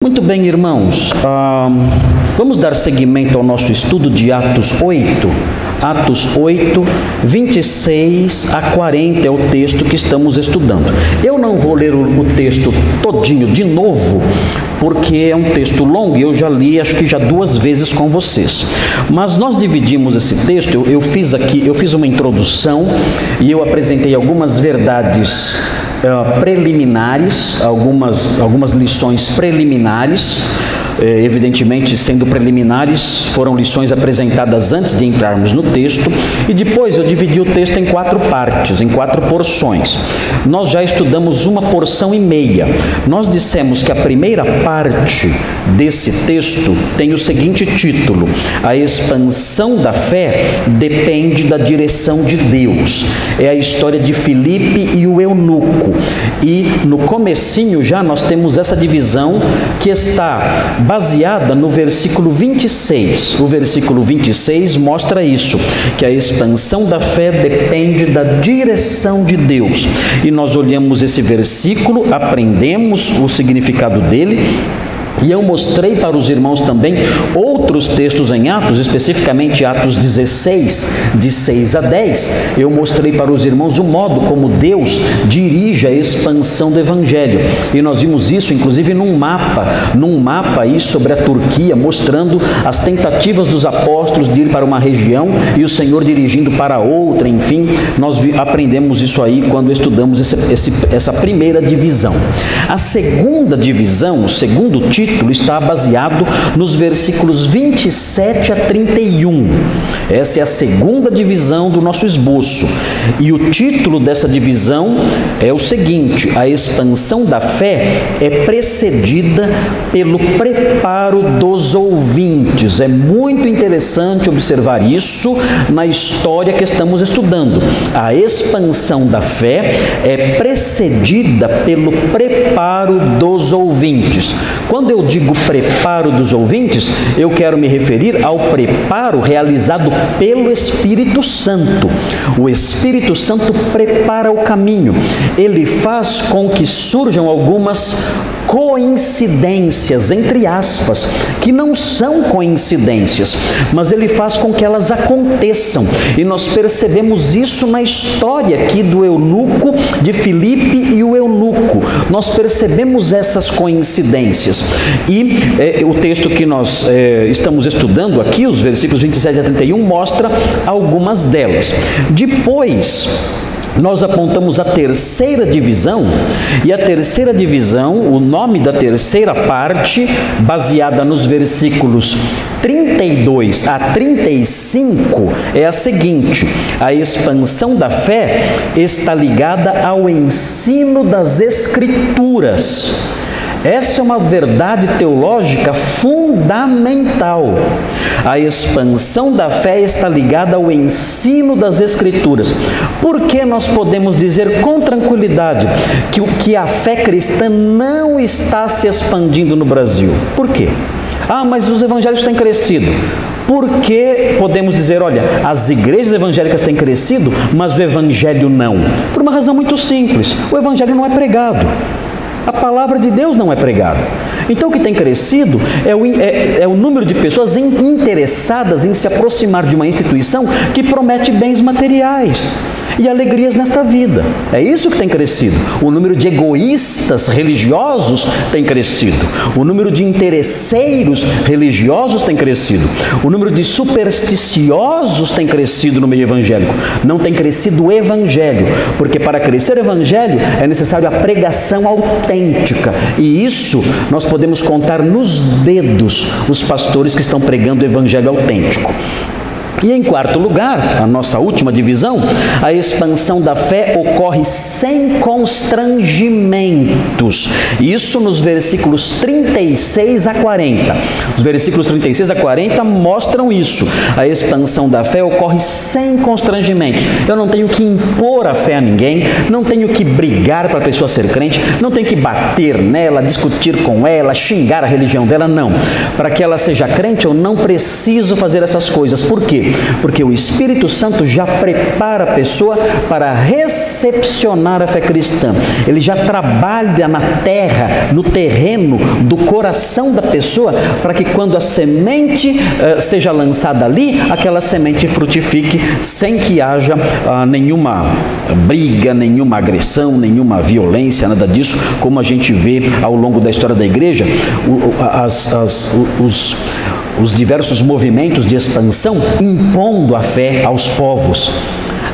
Muito bem, irmãos, vamos dar seguimento ao nosso estudo de Atos 8. Atos 8, 26 a 40 é o texto que estamos estudando. Eu não vou ler o texto todinho de novo, porque é um texto longo e eu já li, acho que já 2 vezes com vocês. Mas nós dividimos esse texto, eu fiz uma introdução e eu apresentei algumas verdades preliminares, algumas lições preliminares. Evidentemente, sendo preliminares, foram lições apresentadas antes de entrarmos no texto, e depois eu dividi o texto em 4 partes, em 4 porções. Nós já estudamos 1,5 porção. Nós dissemos que a primeira parte desse texto tem o seguinte título: a expansão da fé depende da direção de Deus. É a história de Filipe e o eunuco. E no comecinho já nós temos essa divisão que está baseada no versículo 26. O versículo 26 mostra isso, que a expansão da fé depende da direção de Deus. E nós olhamos esse versículo, aprendemos o significado dele, e eu mostrei para os irmãos também outros textos em Atos, especificamente Atos 16, de 6 a 10. Eu mostrei para os irmãos o modo como Deus dirige a expansão do Evangelho. E nós vimos isso, inclusive, num mapa aí sobre a Turquia, mostrando as tentativas dos apóstolos de ir para uma região e o Senhor dirigindo para outra. Enfim, nós aprendemos isso aí quando estudamos essa primeira divisão. A segunda divisão, o segundo título, está baseado nos versículos 27 a 31. Essa é a segunda divisão do nosso esboço. E o título dessa divisão é o seguinte: a expansão da fé é precedida pelo preparo dos ouvintes. É muito interessante observar isso na história que estamos estudando. A expansão da fé é precedida pelo preparo dos ouvintes. Quando eu digo preparo dos ouvintes, eu quero me referir ao preparo realizado pelo Espírito Santo. O Espírito Santo prepara o caminho. Ele faz com que surjam algumas coincidências, entre aspas, que não são coincidências, mas ele faz com que elas aconteçam. E nós percebemos isso na história aqui do eunuco, de Filipe e o eunuco. Nós percebemos essas coincidências. E o texto que nós estamos estudando aqui, os versículos 27 a 31, mostra algumas delas. Depois, nós apontamos a terceira divisão, e a terceira divisão, o nome da terceira parte, baseada nos versículos 32 a 35, é a seguinte: a expansão da fé está ligada ao ensino das Escrituras. Essa é uma verdade teológica fundamental. A expansão da fé está ligada ao ensino das Escrituras. Por que nós podemos dizer com tranquilidade que a fé cristã não está se expandindo no Brasil? Por quê? Mas os evangélicos têm crescido. Por que podemos dizer, olha, as igrejas evangélicas têm crescido, mas o evangelho não? Por uma razão muito simples: o evangelho não é pregado. A palavra de Deus não é pregada. Então o que tem crescido é o número de pessoas interessadas em se aproximar de uma instituição que promete bens materiais e alegrias nesta vida. É isso que tem crescido. O número de egoístas religiosos tem crescido. O número de interesseiros religiosos tem crescido. O número de supersticiosos tem crescido no meio evangélico. Não tem crescido o evangelho, porque para crescer o evangelho é necessário a pregação autêntica. E isso nós podemos contar nos dedos os pastores que estão pregando o evangelho autêntico. E em quarto lugar, a nossa última divisão, a expansão da fé ocorre sem constrangimentos. Isso nos versículos 36 a 40. Os versículos 36 a 40 mostram isso. A expansão da fé ocorre sem constrangimentos. Eu não tenho que impor a fé a ninguém, não tenho que brigar para a pessoa ser crente, não tenho que bater nela, discutir com ela, xingar a religião dela, não. Para que ela seja crente, eu não preciso fazer essas coisas. Por quê? quê? Porque o Espírito Santo já prepara a pessoa para recepcionar a fé cristã. Ele já trabalha na terra, no terreno do coração da pessoa, para que quando a semente seja lançada ali, aquela semente frutifique sem que haja nenhuma briga, nenhuma agressão, nenhuma violência, nada disso, como a gente vê ao longo da história da igreja. Os diversos movimentos de expansão impondo a fé aos povos,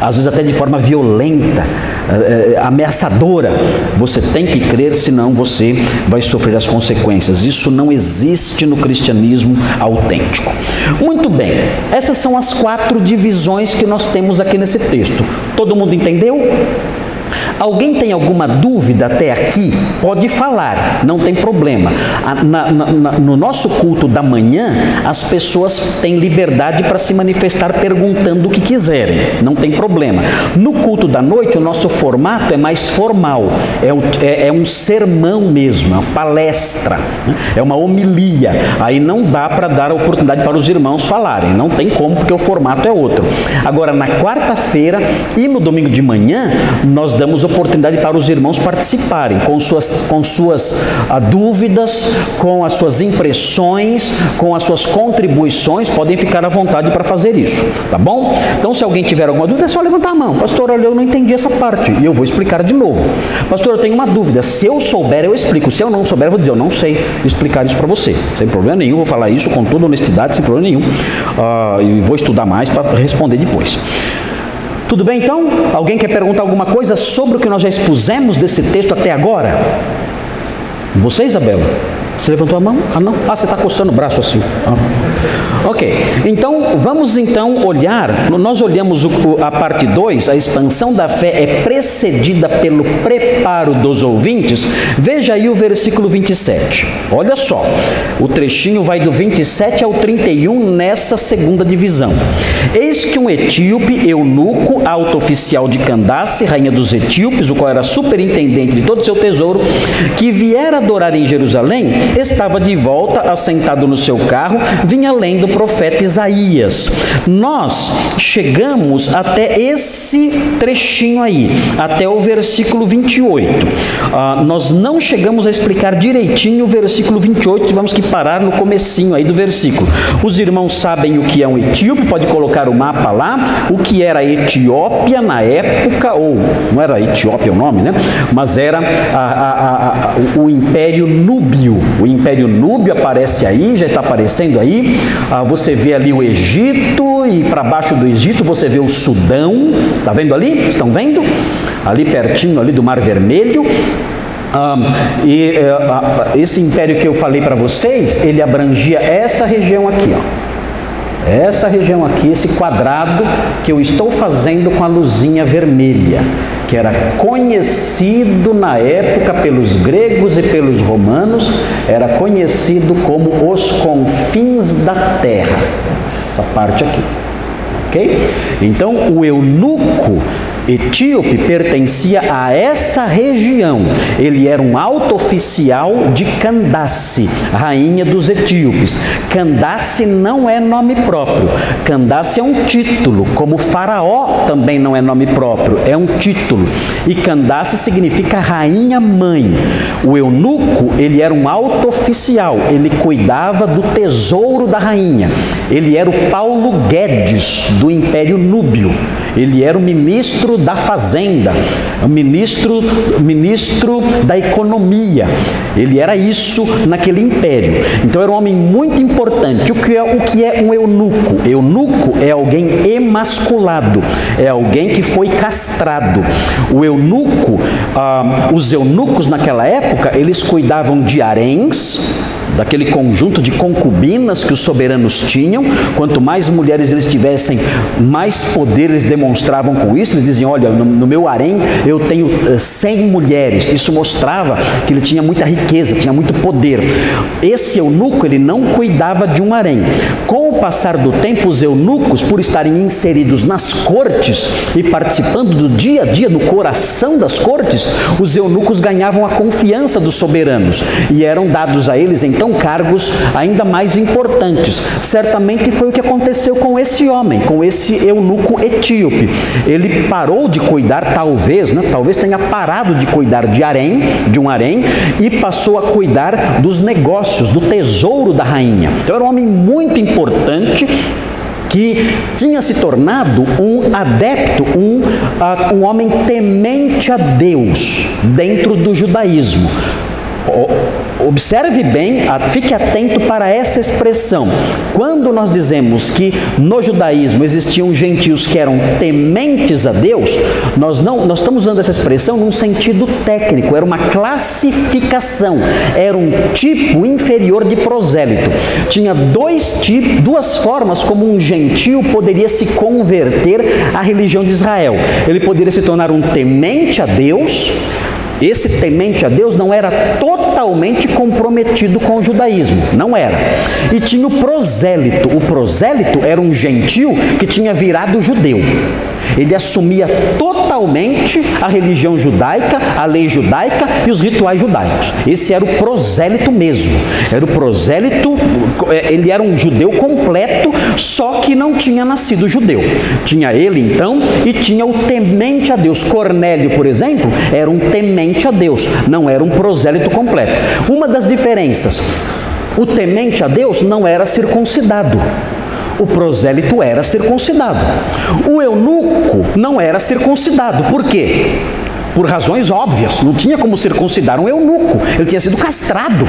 às vezes até de forma violenta, ameaçadora. Você tem que crer, senão você vai sofrer as consequências. Isso não existe no cristianismo autêntico. Muito bem, essas são as 4 divisões que nós temos aqui nesse texto. Todo mundo entendeu? Alguém tem alguma dúvida até aqui? Pode falar, não tem problema. No nosso culto da manhã, as pessoas têm liberdade para se manifestar perguntando o que quiserem, não tem problema. No culto da noite, o nosso formato é mais formal, é um sermão mesmo, é uma palestra, é uma homilia. Aí não dá para dar a oportunidade para os irmãos falarem, não tem como, porque o formato é outro. Agora, na quarta-feira e no domingo de manhã, nós damos oportunidade para os irmãos participarem com suas dúvidas, com as suas impressões, com as suas contribuições. Podem ficar à vontade para fazer isso, tá bom? Então, se alguém tiver alguma dúvida, é só levantar a mão. Pastor, olha, eu não entendi essa parte, e eu vou explicar de novo. Pastor, eu tenho uma dúvida. Se eu souber, eu explico. Se eu não souber, eu vou dizer, eu não sei explicar isso para você, sem problema nenhum. Vou falar isso com toda honestidade, sem problema nenhum, e vou estudar mais para responder depois. Tudo bem, então? Alguém quer perguntar alguma coisa sobre o que nós já expusemos desse texto até agora? Você, Isabela? Você levantou a mão? Ah, não? Ah, você está coçando o braço assim. Ok, então vamos olhar, nós olhamos a parte 2, a expansão da fé é precedida pelo preparo dos ouvintes. Veja aí o versículo 27, olha só, o trechinho vai do 27 ao 31 nessa segunda divisão. Eis que um etíope, eunuco, alto oficial de Candace, rainha dos etíopes, o qual era superintendente de todo o seu tesouro, que viera adorar em Jerusalém, estava de volta, assentado no seu carro, vinha lendo profeta Isaías. Nós chegamos até esse trechinho aí, até o versículo 28. Nós não chegamos a explicar direitinho o versículo 28, tivemos que parar no comecinho aí do versículo. Os irmãos sabem o que é um etíope, pode colocar o mapa lá, o que era a Etiópia na época, ou não era Etiópia o nome, né? Mas era o Império Núbio. O Império Núbio aparece aí, já está aparecendo aí. Você vê ali o Egito, e para baixo do Egito você vê o Sudão. Está vendo ali? Estão vendo? Ali pertinho ali do Mar Vermelho. Esse império que eu falei para vocês, ele abrangia essa região aqui, ó. Essa região aqui, esse quadrado que eu estou fazendo com a luzinha vermelha, que era conhecido na época pelos gregos e pelos romanos, era conhecido como os confins da terra, essa parte aqui, ok? Então, o eunuco etíope pertencia a essa região. Ele era um alto oficial de Candace, rainha dos etíopes. Candace não é nome próprio. Candace é um título, como Faraó também não é nome próprio, é um título. E Candace significa rainha mãe. O eunuco, ele era um alto oficial, ele cuidava do tesouro da rainha. Ele era o Paulo Guedes do Império Núbio. Ele era o ministro da fazenda, o ministro da economia. Ele era isso naquele império. Então era um homem muito importante. O que é um eunuco? Eunuco é alguém emasculado, é alguém que foi castrado. O eunuco, os eunucos naquela época, eles cuidavam de haréns, daquele conjunto de concubinas que os soberanos tinham. Quanto mais mulheres eles tivessem, mais poder eles demonstravam com isso. Eles diziam, olha, no meu harém eu tenho 100 mulheres. Isso mostrava que ele tinha muita riqueza, tinha muito poder. Esse eunuco, ele não cuidava de um harém. Com o passar do tempo, os eunucos, por estarem inseridos nas cortes e participando do dia a dia, no coração das cortes, os eunucos ganhavam a confiança dos soberanos e eram dados a eles em então cargos ainda mais importantes. Certamente foi o que aconteceu com esse homem, com esse eunuco etíope. Ele parou de cuidar, talvez tenha parado de cuidar de um harém e passou a cuidar dos negócios, do tesouro da rainha. Então era um homem muito importante, que tinha se tornado um adepto, um homem temente a Deus dentro do judaísmo. Observe bem, fique atento para essa expressão. Quando nós dizemos que no judaísmo existiam gentios que eram tementes a Deus, nós estamos usando essa expressão num sentido técnico, era uma classificação, era um tipo inferior de prosélito. Tinha duas formas como um gentio poderia se converter à religião de Israel. Ele poderia se tornar um temente a Deus. Esse temente a Deus não era totalmente comprometido com o judaísmo, não era. E tinha o prosélito. O prosélito era um gentio que tinha virado judeu. Ele assumia totalmente a religião judaica, a lei judaica e os rituais judaicos. Esse era o prosélito mesmo. Era o prosélito, ele era um judeu completo, só que não tinha nascido judeu. Tinha ele então e tinha o temente a Deus. Cornélio, por exemplo, era um temente a Deus, não era um prosélito completo. Uma das diferenças, o temente a Deus não era circuncidado. O prosélito era circuncidado. O eunuco não era circuncidado. Por quê? Por razões óbvias, não tinha como circuncidar um eunuco, ele tinha sido castrado.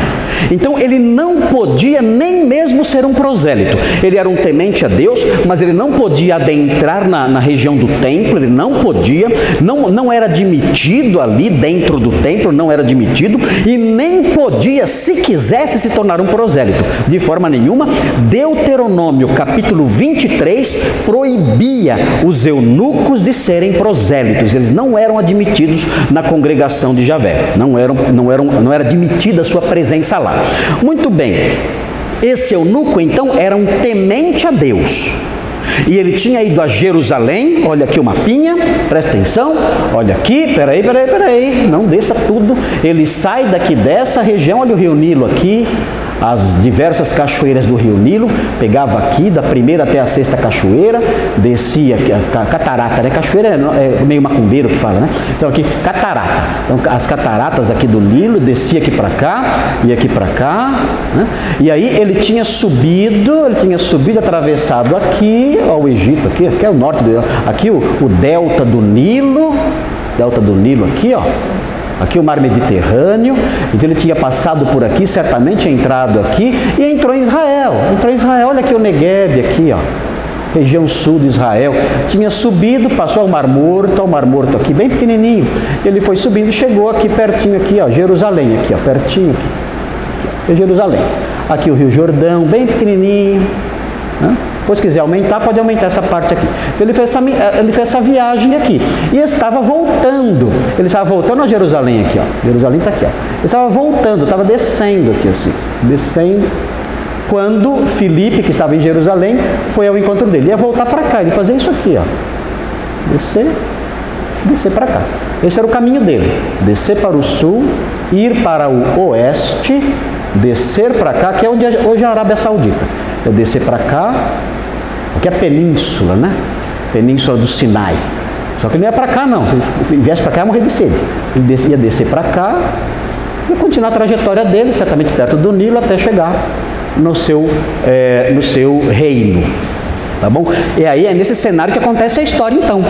Então ele não podia nem mesmo ser um prosélito. Ele era um temente a Deus, mas ele não podia adentrar na região do templo, ele não podia, não era admitido ali dentro do templo, não era admitido, e nem podia, se quisesse, se tornar um prosélito. De forma nenhuma. Deuteronômio capítulo 23 proibia os eunucos de serem prosélitos, eles não eram admitidos na congregação de Javé, não era admitida a sua presença lá. Muito bem, esse eunuco então era um temente a Deus, e ele tinha ido a Jerusalém. Olha aqui o mapinha, presta atenção, olha aqui, peraí, não desça tudo. Ele sai daqui dessa região, olha o rio Nilo aqui, as diversas cachoeiras do rio Nilo, pegava aqui da primeira até a sexta cachoeira, descia, catarata, né? Cachoeira é meio macumbeiro que fala, né? Então aqui, catarata, então as cataratas aqui do Nilo, descia aqui para cá, e aqui para cá, né? E aí ele tinha subido, atravessado aqui, ó, o Egito aqui é o norte, aqui o delta do Nilo aqui, ó. Aqui o mar Mediterrâneo, então ele tinha passado por aqui, certamente entrado aqui e entrou em Israel. Olha aqui o Negueb aqui, ó, região sul de Israel. Tinha subido, passou ao Mar Morto aqui, bem pequenininho. Ele foi subindo, chegou aqui pertinho aqui, ó, Jerusalém aqui, ó, pertinho aqui, Jerusalém. Aqui o Rio Jordão, bem pequenininho, né? Depois, se quiser aumentar, pode aumentar essa parte aqui. Então ele fez essa viagem aqui e estava voltando. Ele estava voltando a Jerusalém aqui, ó. Jerusalém está aqui, ó. Ele estava voltando, estava descendo aqui assim, descendo. Quando Filipe, que estava em Jerusalém, foi ao encontro dele, ia voltar para cá, ele ia fazer isso aqui, ó. Descer para cá. Esse era o caminho dele. Descer para o sul, ir para o oeste, descer para cá, que é onde hoje é a Arábia Saudita. É descer para cá. Aqui é a península, né? Península do Sinai. Só que ele não ia para cá, não. Se ele viesse para cá, ia morrer de sede. Ele ia descer para cá e continuar a trajetória dele, certamente perto do Nilo, até chegar no seu reino. Tá bom? E aí é nesse cenário que acontece a história, então.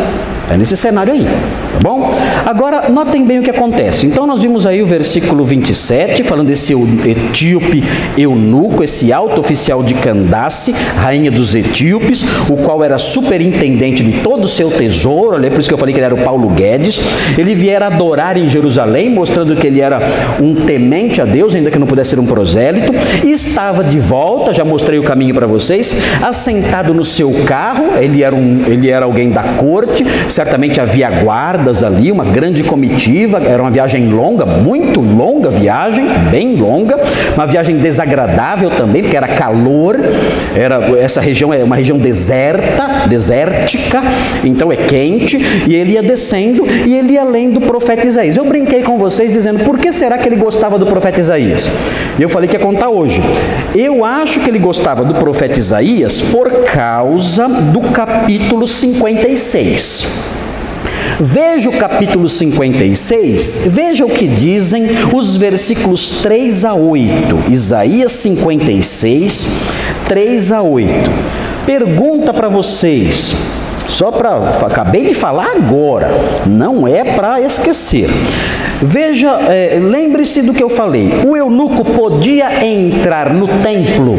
É nesse cenário aí, tá bom? Agora, notem bem o que acontece. Então, nós vimos aí o versículo 27, falando desse etíope eunuco, esse alto oficial de Candace, rainha dos etíopes, o qual era superintendente de todo o seu tesouro. Olha, por isso que eu falei que ele era o Paulo Guedes. Ele viera adorar em Jerusalém, mostrando que ele era um temente a Deus, ainda que não pudesse ser um prosélito, e estava de volta, já mostrei o caminho para vocês, assentado no seu carro. Ele era alguém da corte, certamente havia guardas ali, uma grande comitiva, era uma viagem longa, muito longa viagem, bem longa, uma viagem desagradável também, porque era calor, essa região é uma região desértica, então é quente, e ele ia descendo e ele ia lendo o profeta Isaías. Eu brinquei com vocês dizendo, por que será que ele gostava do profeta Isaías? E eu falei que ia contar hoje. Eu acho que ele gostava do profeta Isaías por causa do capítulo 56. Veja o capítulo 56, veja o que dizem os versículos 3 a 8. Isaías 56, 3 a 8. Pergunta para vocês, acabei de falar agora, não é para esquecer. Veja, lembre-se do que eu falei. O eunuco podia entrar no templo?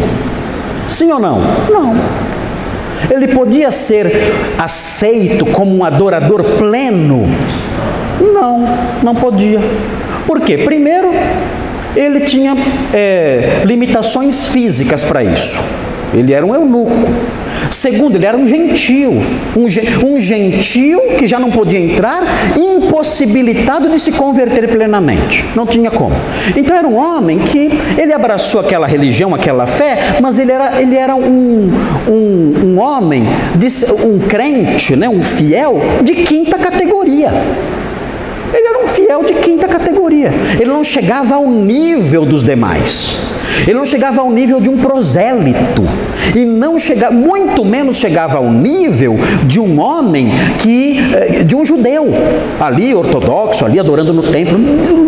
Sim ou não? Não. Ele podia ser aceito como um adorador pleno? Não podia. Por quê? Primeiro, ele tinha limitações físicas para isso. Ele era um eunuco. Segundo, ele era um gentil. Um gentil que já não podia entrar, impossibilitado de se converter plenamente. Não tinha como. Então era um homem que ele abraçou aquela religião, aquela fé, mas ele era um homem, um crente, né, um fiel de quinta categoria. Ele era um fiel de quinta categoria. Ele não chegava ao nível dos demais. Ele não chegava ao nível de um prosélito. E muito menos chegava ao nível de um homem de um judeu, ali ortodoxo, ali adorando no templo,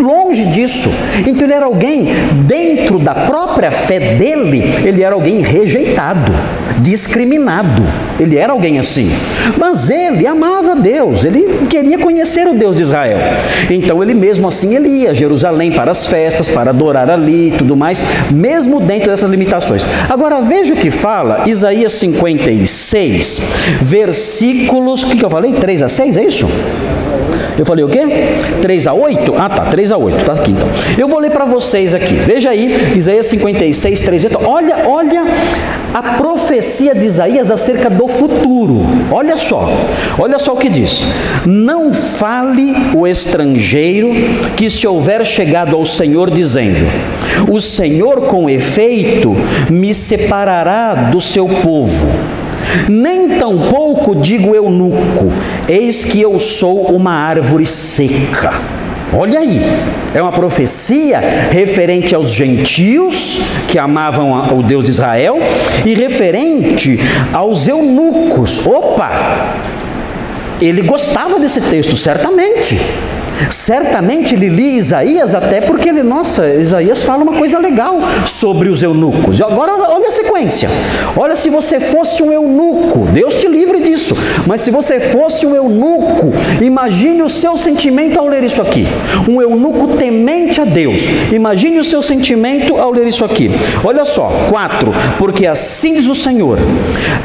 longe disso. Então ele era alguém, dentro da própria fé dele, ele era alguém rejeitado, discriminado. Ele era alguém assim. Mas ele amava Deus, ele queria conhecer o Deus de Israel. Então ele mesmo assim, ele ia a Jerusalém para as festas, para adorar ali e tudo mais, mesmo dentro dessas limitações. Agora veja o que fala Isaías 56, versículos, o que eu falei? 3 a 6, é isso? Eu falei o quê? 3 a 8? Ah tá, 3 a 8, tá aqui então. Eu vou ler para vocês aqui, veja aí, Isaías 56, 3 a 8, olha a profecia de Isaías acerca do futuro, olha só o que diz: não fale o estrangeiro que se houver chegado ao Senhor dizendo, o Senhor com efeito me separará do seu povo. Nem tampouco digo eunuco, eis que eu sou uma árvore seca. Olha aí, é uma profecia referente aos gentios que amavam o Deus de Israel e referente aos eunucos. Opa! Ele gostava desse texto, certamente. Certamente ele lia Isaías até porque Isaías fala uma coisa legal sobre os eunucos. E agora olha a sequência. Olha, se você fosse um eunuco, Deus te livre disso, mas se você fosse um eunuco, imagine o seu sentimento ao ler isso aqui. Um eunuco temente a Deus. Imagine o seu sentimento ao ler isso aqui. Olha só, 4. Porque assim diz o Senhor,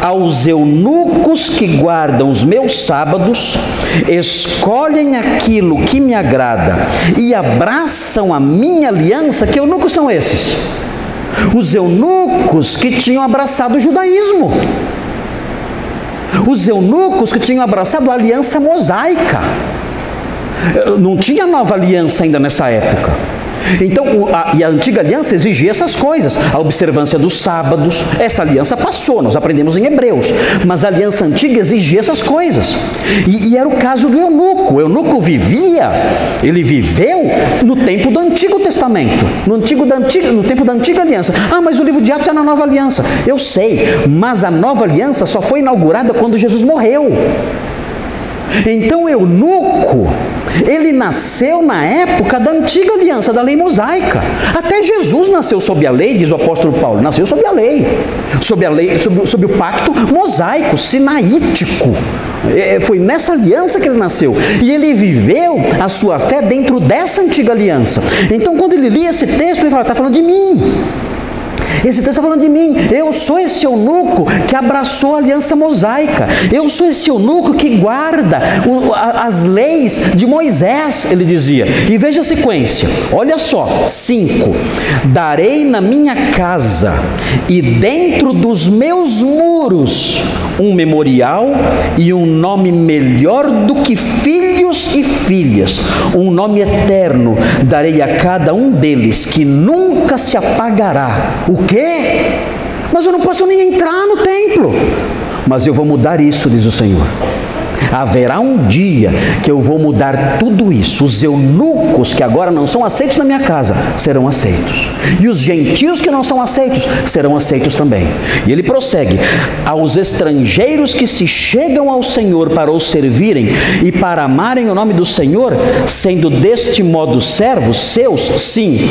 aos eunucos que guardam os meus sábados, escolhem aquilo que me agrada e abraçam a minha aliança. Que eunucos são esses? Os eunucos que tinham abraçado o judaísmo. Os eunucos que tinham abraçado a aliança mosaica. Não tinha nova aliança ainda nessa época. Então, a antiga aliança exigia essas coisas, a observância dos sábados. Essa aliança passou, nós aprendemos em Hebreus, mas a aliança antiga exigia essas coisas, e era o caso do eunuco. O eunuco viveu no tempo do Antigo Testamento, no tempo da antiga aliança. Ah, mas o livro de Atos é na nova aliança. Eu sei, mas a nova aliança só foi inaugurada quando Jesus morreu. Então o eunuco, ele nasceu na época da antiga aliança, da lei mosaica. Até Jesus nasceu sob a lei, diz o apóstolo Paulo, nasceu sob a lei, sob o pacto mosaico, sinaítico. Foi nessa aliança que ele nasceu, e ele viveu a sua fé dentro dessa antiga aliança. Então quando ele lia esse texto, ele fala, está falando de mim. Esse texto está falando de mim. Eu sou esse eunuco que abraçou a aliança mosaica. Eu sou esse eunuco que guarda as leis de Moisés, ele dizia. E veja a sequência. Olha só, 5. Darei na minha casa e dentro dos meus muros um memorial e um nome melhor do que filhos e filhas, um nome eterno darei a cada um deles, que nunca se apagará. O quê? Mas eu não posso nem entrar no templo. Mas eu vou mudar isso, diz o Senhor. Haverá um dia que eu vou mudar tudo isso. Os eunucos que agora não são aceitos na minha casa serão aceitos, e os gentios que não são aceitos serão aceitos também. E ele prossegue: aos estrangeiros que se chegam ao Senhor para o servirem e para amarem o nome do Senhor, sendo deste modo servos seus, sim,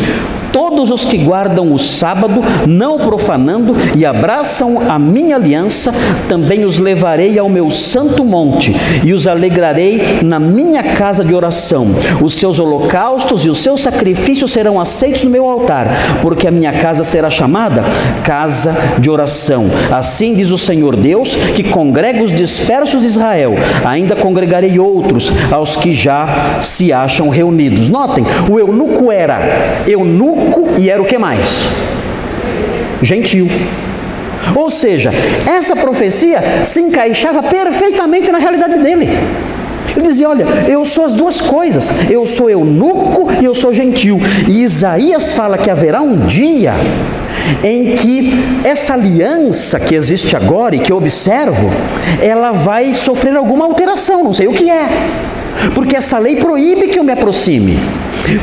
todos os que guardam o sábado, não o profanando, e abraçam a minha aliança, também os levarei ao meu santo monte, e os alegrarei na minha casa de oração. Os seus holocaustos e os seus sacrifícios serão aceitos no meu altar, porque a minha casa será chamada casa de oração. Assim diz o Senhor Deus, que congrega os dispersos de Israel, ainda congregarei outros, aos que já se acham reunidos. Notem, o eunuco era eunuco e era o que mais? Gentil. Ou seja, essa profecia se encaixava perfeitamente na realidade dele. Ele dizia: olha, eu sou as duas coisas, eu sou eunuco e eu sou gentil. E Isaías fala que haverá um dia em que essa aliança que existe agora e que eu observo, ela vai sofrer alguma alteração, não sei o que é, porque essa lei proíbe que eu me aproxime,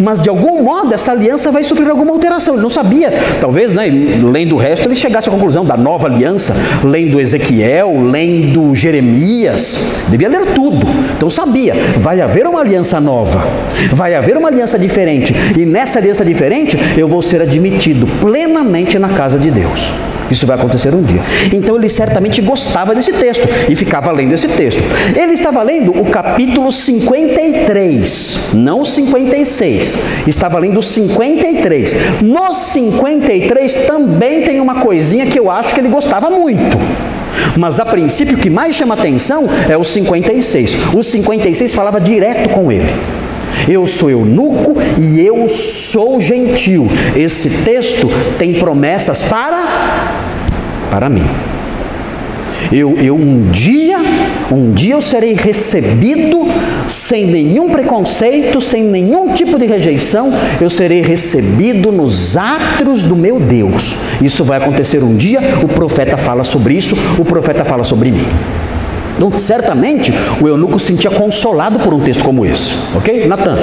mas de algum modo essa aliança vai sofrer alguma alteração. Ele não sabia, talvez, né, lendo o resto ele chegasse à conclusão da nova aliança, lendo Ezequiel, lendo Jeremias, devia ler tudo, então sabia, vai haver uma aliança nova, vai haver uma aliança diferente, e nessa aliança diferente eu vou ser admitido plenamente na casa de Deus. Isso vai acontecer um dia. Então ele certamente gostava desse texto e ficava lendo esse texto. Ele estava lendo o capítulo 53, não o 56. Estava lendo o 53. No 53 também tem uma coisinha que eu acho que ele gostava muito. Mas a princípio o que mais chama atenção é o 56. O 56 falava direto com ele. Eu sou eunuco e eu sou gentil. Esse texto tem promessas para mim. Um dia eu serei recebido sem nenhum preconceito, sem nenhum tipo de rejeição. Eu serei recebido nos átrios do meu Deus. Isso vai acontecer um dia. O profeta fala sobre isso. O profeta fala sobre mim. Então, certamente, o eunuco se sentia consolado por um texto como esse. Ok? Natan?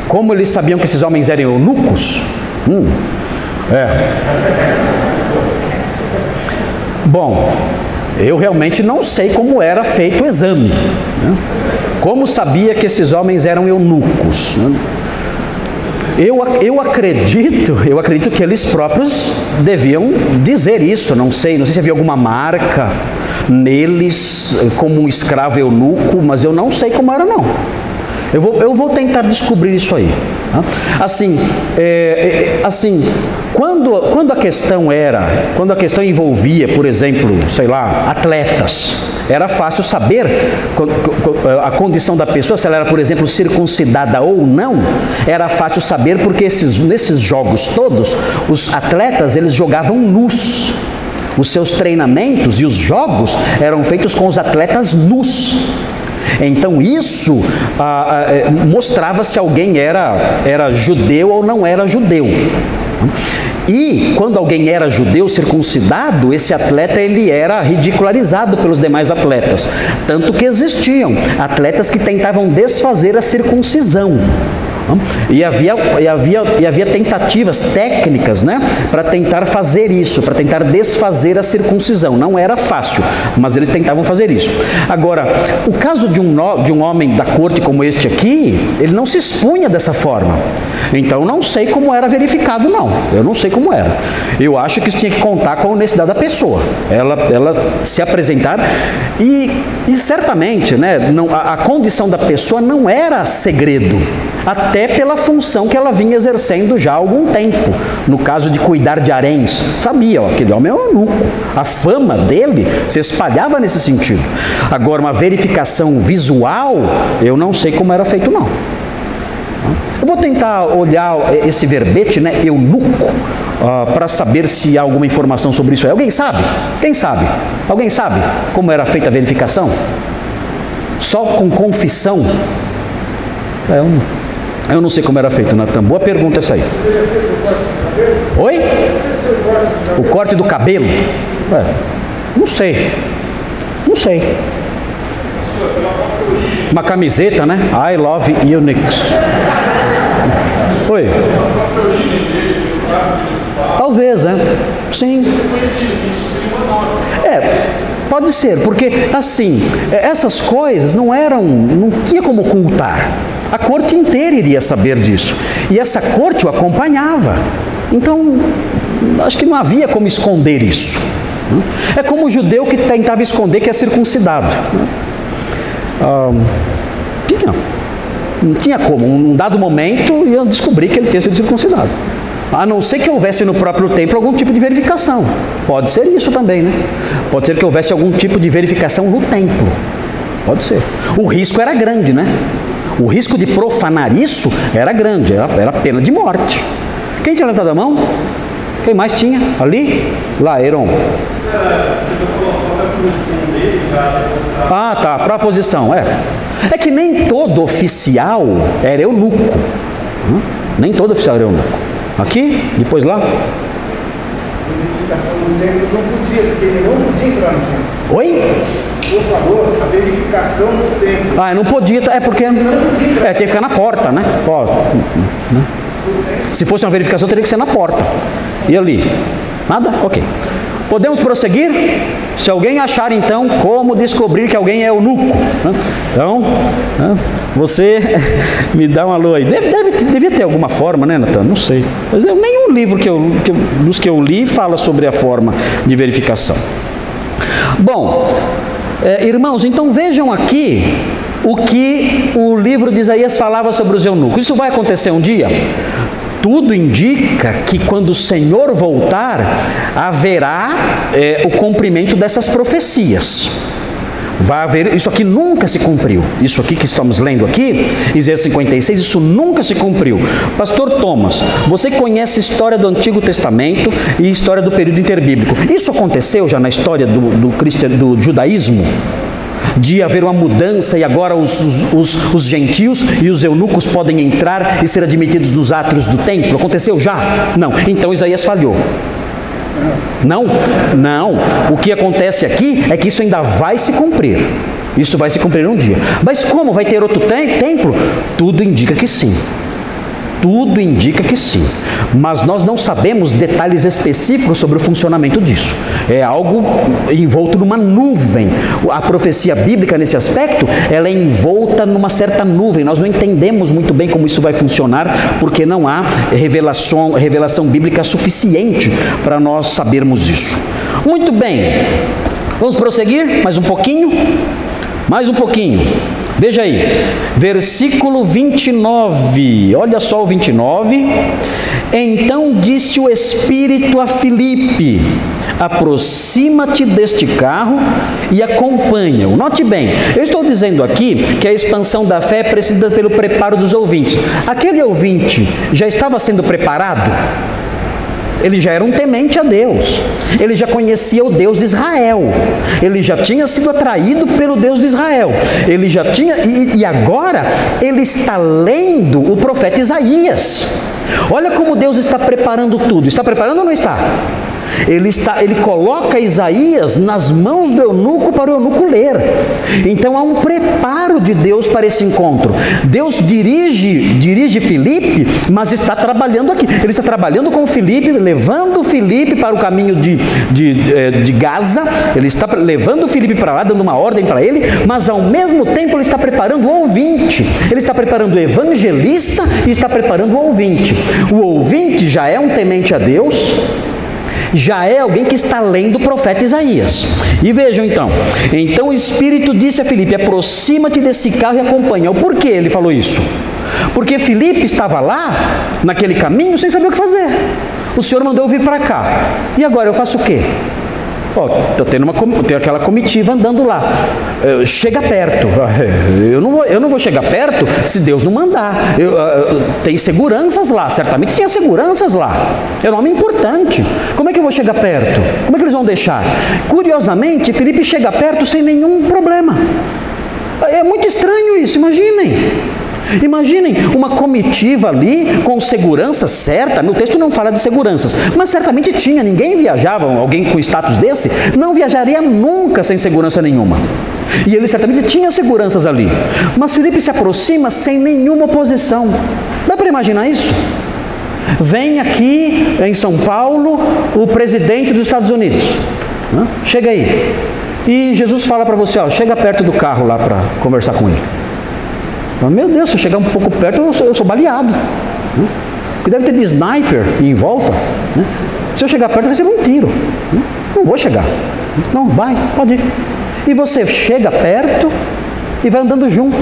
Como eles sabiam que esses homens eram eunucos? Bom, eu realmente não sei como era feito o exame, né? Como sabia que esses homens eram eunucos, né? Eu acredito que eles próprios deviam dizer isso. Não sei se havia alguma marca neles como um escravo eunuco, mas eu não sei como era, não. Eu vou tentar descobrir isso aí. Quando a questão envolvia, por exemplo, sei lá, atletas, era fácil saber a condição da pessoa, se ela era, por exemplo, circuncidada ou não. Era fácil saber porque nesses jogos todos, os atletas, eles jogavam nus. Os seus treinamentos e os jogos eram feitos com os atletas nus. Então isso mostrava se alguém era judeu ou não era judeu. E quando alguém era judeu circuncidado, esse atleta ele era ridicularizado pelos demais atletas. Tanto que existiam atletas que tentavam desfazer a circuncisão. E havia tentativas técnicas, né, para tentar fazer isso, para tentar desfazer a circuncisão. Não era fácil, mas eles tentavam fazer isso. Agora, o caso de um homem da corte como este aqui, ele não se expunha dessa forma. Então, não sei como era verificado, não. Eu não sei como era. Eu acho que isso tinha que contar com a honestidade da pessoa. Ela se apresentar e certamente, né, a condição da pessoa não era segredo, até pela função que ela vinha exercendo já há algum tempo. No caso de cuidar de haréns, sabia, ó, aquele homem é um eunuco. A fama dele se espalhava nesse sentido. Agora, uma verificação visual, eu não sei como era feito, não. Eu vou tentar olhar esse verbete, né, eunuco, para saber se há alguma informação sobre isso. Alguém sabe? Quem sabe? Alguém sabe como era feita a verificação? Só com confissão? Eu não sei como era feito, Natan. Boa pergunta essa aí. Oi? O corte do cabelo? Não sei. Não sei. Uma camiseta, né? I love eunuchs. Oi? Talvez, né? Sim. Pode ser, porque assim, essas coisas não tinha como ocultar. A corte inteira iria saber disso. E essa corte o acompanhava. Então, acho que não havia como esconder isso. É como o judeu que tentava esconder que é circuncidado. Não tinha como. Num dado momento, ia descobrir que ele tinha sido circuncidado. A não ser que houvesse no próprio templo algum tipo de verificação. Pode ser isso também, né? Pode ser que houvesse algum tipo de verificação no templo. Pode ser. O risco era grande, né? O risco de profanar isso era grande, era pena de morte. Quem tinha levantado a mão? Quem mais tinha? Ali? Lá, Heron. Ah, tá, proposição, É que nem todo oficial era eunuco. Nem todo oficial era eunuco. Aqui, depois lá. A verificação do templo não podia, porque ele não podia entrar no templo. Oi? Por favor, a verificação do templo. Não podia, porque tinha que ficar na porta, né? Se fosse uma verificação, teria que ser na porta. E ali? Nada? Ok. Podemos prosseguir? Se alguém achar, então, como descobrir que alguém é eunuco. Então, você me dá uma alô aí. Devia ter alguma forma, né, Natan? Não sei. Mas nenhum livro dos que eu li fala sobre a forma de verificação. Bom, irmãos, então vejam aqui o que o livro de Isaías falava sobre os eunucos. Isso vai acontecer um dia? Tudo indica que quando o Senhor voltar, haverá o cumprimento dessas profecias. Vai haver, isso aqui nunca se cumpriu. Isso aqui que estamos lendo aqui, Isaías 56, isso nunca se cumpriu. Pastor Thomas, você conhece a história do Antigo Testamento e a história do período interbíblico. Isso aconteceu já na história do judaísmo? De haver uma mudança e agora os gentios e os eunucos podem entrar e ser admitidos nos átrios do templo? Aconteceu já? Não. Então Isaías falhou. Não? Não. O que acontece aqui é que isso ainda vai se cumprir. Isso vai se cumprir um dia. Mas como? Vai ter outro templo? Tudo indica que sim. Tudo indica que sim, mas nós não sabemos detalhes específicos sobre o funcionamento disso. É algo envolto numa nuvem. A profecia bíblica nesse aspecto, ela é envolta numa certa nuvem. Nós não entendemos muito bem como isso vai funcionar, porque não há revelação bíblica suficiente para nós sabermos isso. Muito bem, vamos prosseguir mais um pouquinho? Mais um pouquinho. Veja aí, versículo 29, olha só o 29. Então disse o Espírito a Filipe: aproxima-te deste carro e acompanha-o. Note bem, eu estou dizendo aqui que a expansão da fé é precedida pelo preparo dos ouvintes. Aquele ouvinte já estava sendo preparado? Ele já era um temente a Deus, ele já conhecia o Deus de Israel, ele já tinha sido atraído pelo Deus de Israel, ele já tinha, e agora ele está lendo o profeta Isaías. Olha como Deus está preparando tudo. Está preparando ou não está? ele coloca Isaías nas mãos do eunuco para o eunuco ler. Então há um preparo de Deus para esse encontro. Deus dirige Filipe, mas está trabalhando aqui. Ele está trabalhando com Filipe, levando Filipe para o caminho de Gaza. Ele está levando Filipe para lá, dando uma ordem para ele, mas ao mesmo tempo ele está preparando o ouvinte. Ele está preparando o evangelista e está preparando o ouvinte. O ouvinte já é um temente a Deus, já é alguém que está lendo o profeta Isaías. E vejam então o Espírito disse a Filipe: aproxima-te desse carro e acompanha. Por que ele falou isso? Porque Filipe estava lá, naquele caminho, sem saber o que fazer. O Senhor mandou eu vir para cá, e agora eu faço o quê? Tem aquela comitiva andando lá. Chega perto. Eu não vou chegar perto se Deus não mandar. Tem seguranças lá, certamente tinha seguranças lá. É um homem importante. Como é que eu vou chegar perto? Como é que eles vão deixar? Curiosamente, Filipe chega perto sem nenhum problema. É muito estranho isso, Imaginem uma comitiva ali com segurança certa. No texto não fala de seguranças, mas certamente tinha. Ninguém viajava, alguém com status desse não viajaria nunca sem segurança nenhuma. E ele certamente tinha seguranças ali. Mas Filipe se aproxima sem nenhuma oposição. Dá para imaginar isso? Vem aqui em São Paulo o presidente dos Estados Unidos. Chega aí. E Jesus fala para você: chega perto do carro lá para conversar com ele. Meu Deus, se eu chegar um pouco perto, eu sou baleado. Porque deve ter de sniper em volta. Se eu chegar perto, eu recebo um tiro. Não vou chegar. Não, vai, pode ir. E você chega perto e vai andando junto.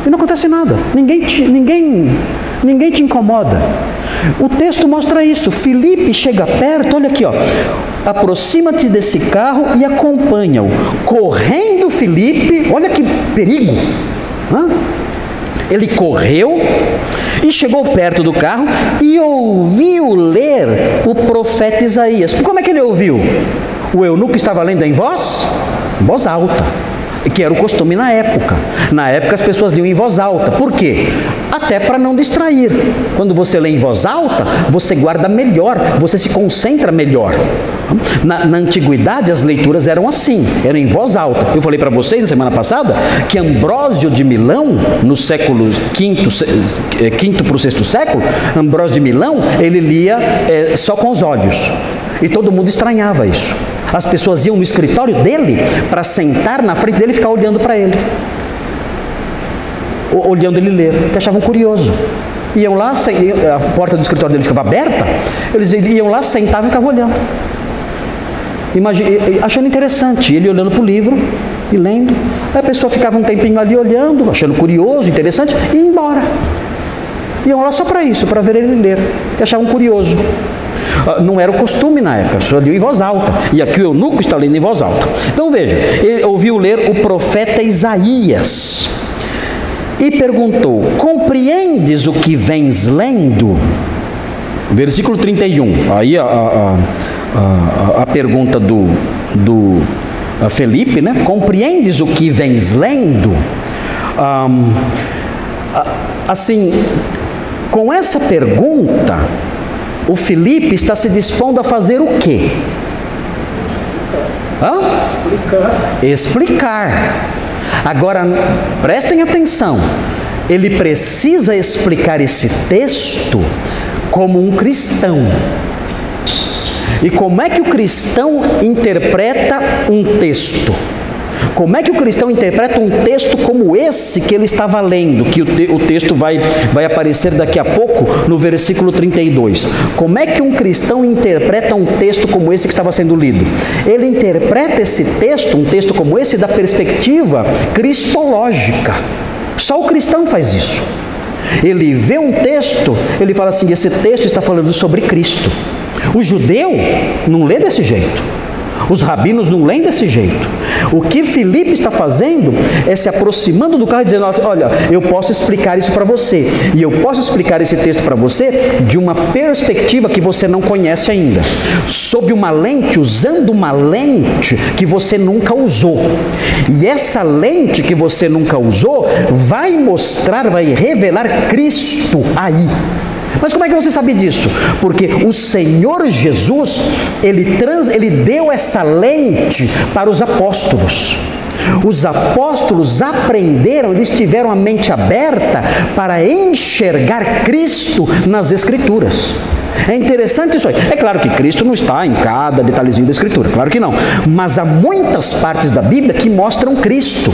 E não acontece nada. Ninguém te incomoda. O texto mostra isso. Filipe chega perto, olha aqui, aproxima-te desse carro e acompanha-o. Correndo Filipe, olha que perigo. Ele correu e chegou perto do carro e ouviu ler o profeta Isaías. Como é que ele ouviu? O eunuco estava lendo em voz alta, que era o costume na época. Na época as pessoas liam em voz alta. Por quê? Até para não distrair. Quando você lê em voz alta, você guarda melhor, você se concentra melhor. Na antiguidade as leituras eram assim, eram em voz alta. Eu falei para vocês na semana passada que Ambrósio de Milão, no século quinto para o sexto século, Ambrósio de Milão, ele lia só com os olhos. E todo mundo estranhava isso. As pessoas iam no escritório dele para sentar na frente dele e ficar olhando para ele. Olhando ele ler, que achavam curioso. Iam lá, a porta do escritório dele ficava aberta, eles iam lá, sentavam e ficavam olhando. Achando interessante, ele olhando para o livro e lendo. Aí a pessoa ficava um tempinho ali olhando, achando curioso, interessante, e ia embora. Iam lá só para isso, para ver ele ler, que achavam curioso. Não era o costume na época, a pessoa lia em voz alta. E aqui o eunuco está lendo em voz alta. Então veja, ele ouviu ler o profeta Isaías e perguntou: compreendes o que vens lendo? Versículo 31. Aí a pergunta do Felipe, né? Compreendes o que vens lendo? Assim, com essa pergunta, o Felipe está se dispondo a fazer o quê? Explicar. Agora, prestem atenção. Ele precisa explicar esse texto como um cristão. E como é que o cristão interpreta um texto? Como é que o cristão interpreta um texto como esse que ele estava lendo, que o texto vai aparecer daqui a pouco no versículo 32. Como é que um cristão interpreta um texto como esse que estava sendo lido? Ele interpreta esse texto, um texto como esse, da perspectiva cristológica. Só o cristão faz isso. Ele vê um texto, ele fala assim: esse texto está falando sobre Cristo. O judeu não lê desse jeito. Os rabinos não leem desse jeito. O que Filipe está fazendo é se aproximando do carro e dizendo: olha, eu posso explicar isso para você. E eu posso explicar esse texto para você de uma perspectiva que você não conhece ainda. Sob uma lente, usando uma lente que você nunca usou. E essa lente que você nunca usou vai mostrar, vai revelar Cristo aí. Mas como é que você sabe disso? Porque o Senhor Jesus, Ele deu essa lente para os apóstolos. Os apóstolos aprenderam, eles tiveram a mente aberta para enxergar Cristo nas Escrituras. É interessante isso aí. É claro que Cristo não está em cada detalhezinho da Escritura, claro que não. Mas há muitas partes da Bíblia que mostram Cristo.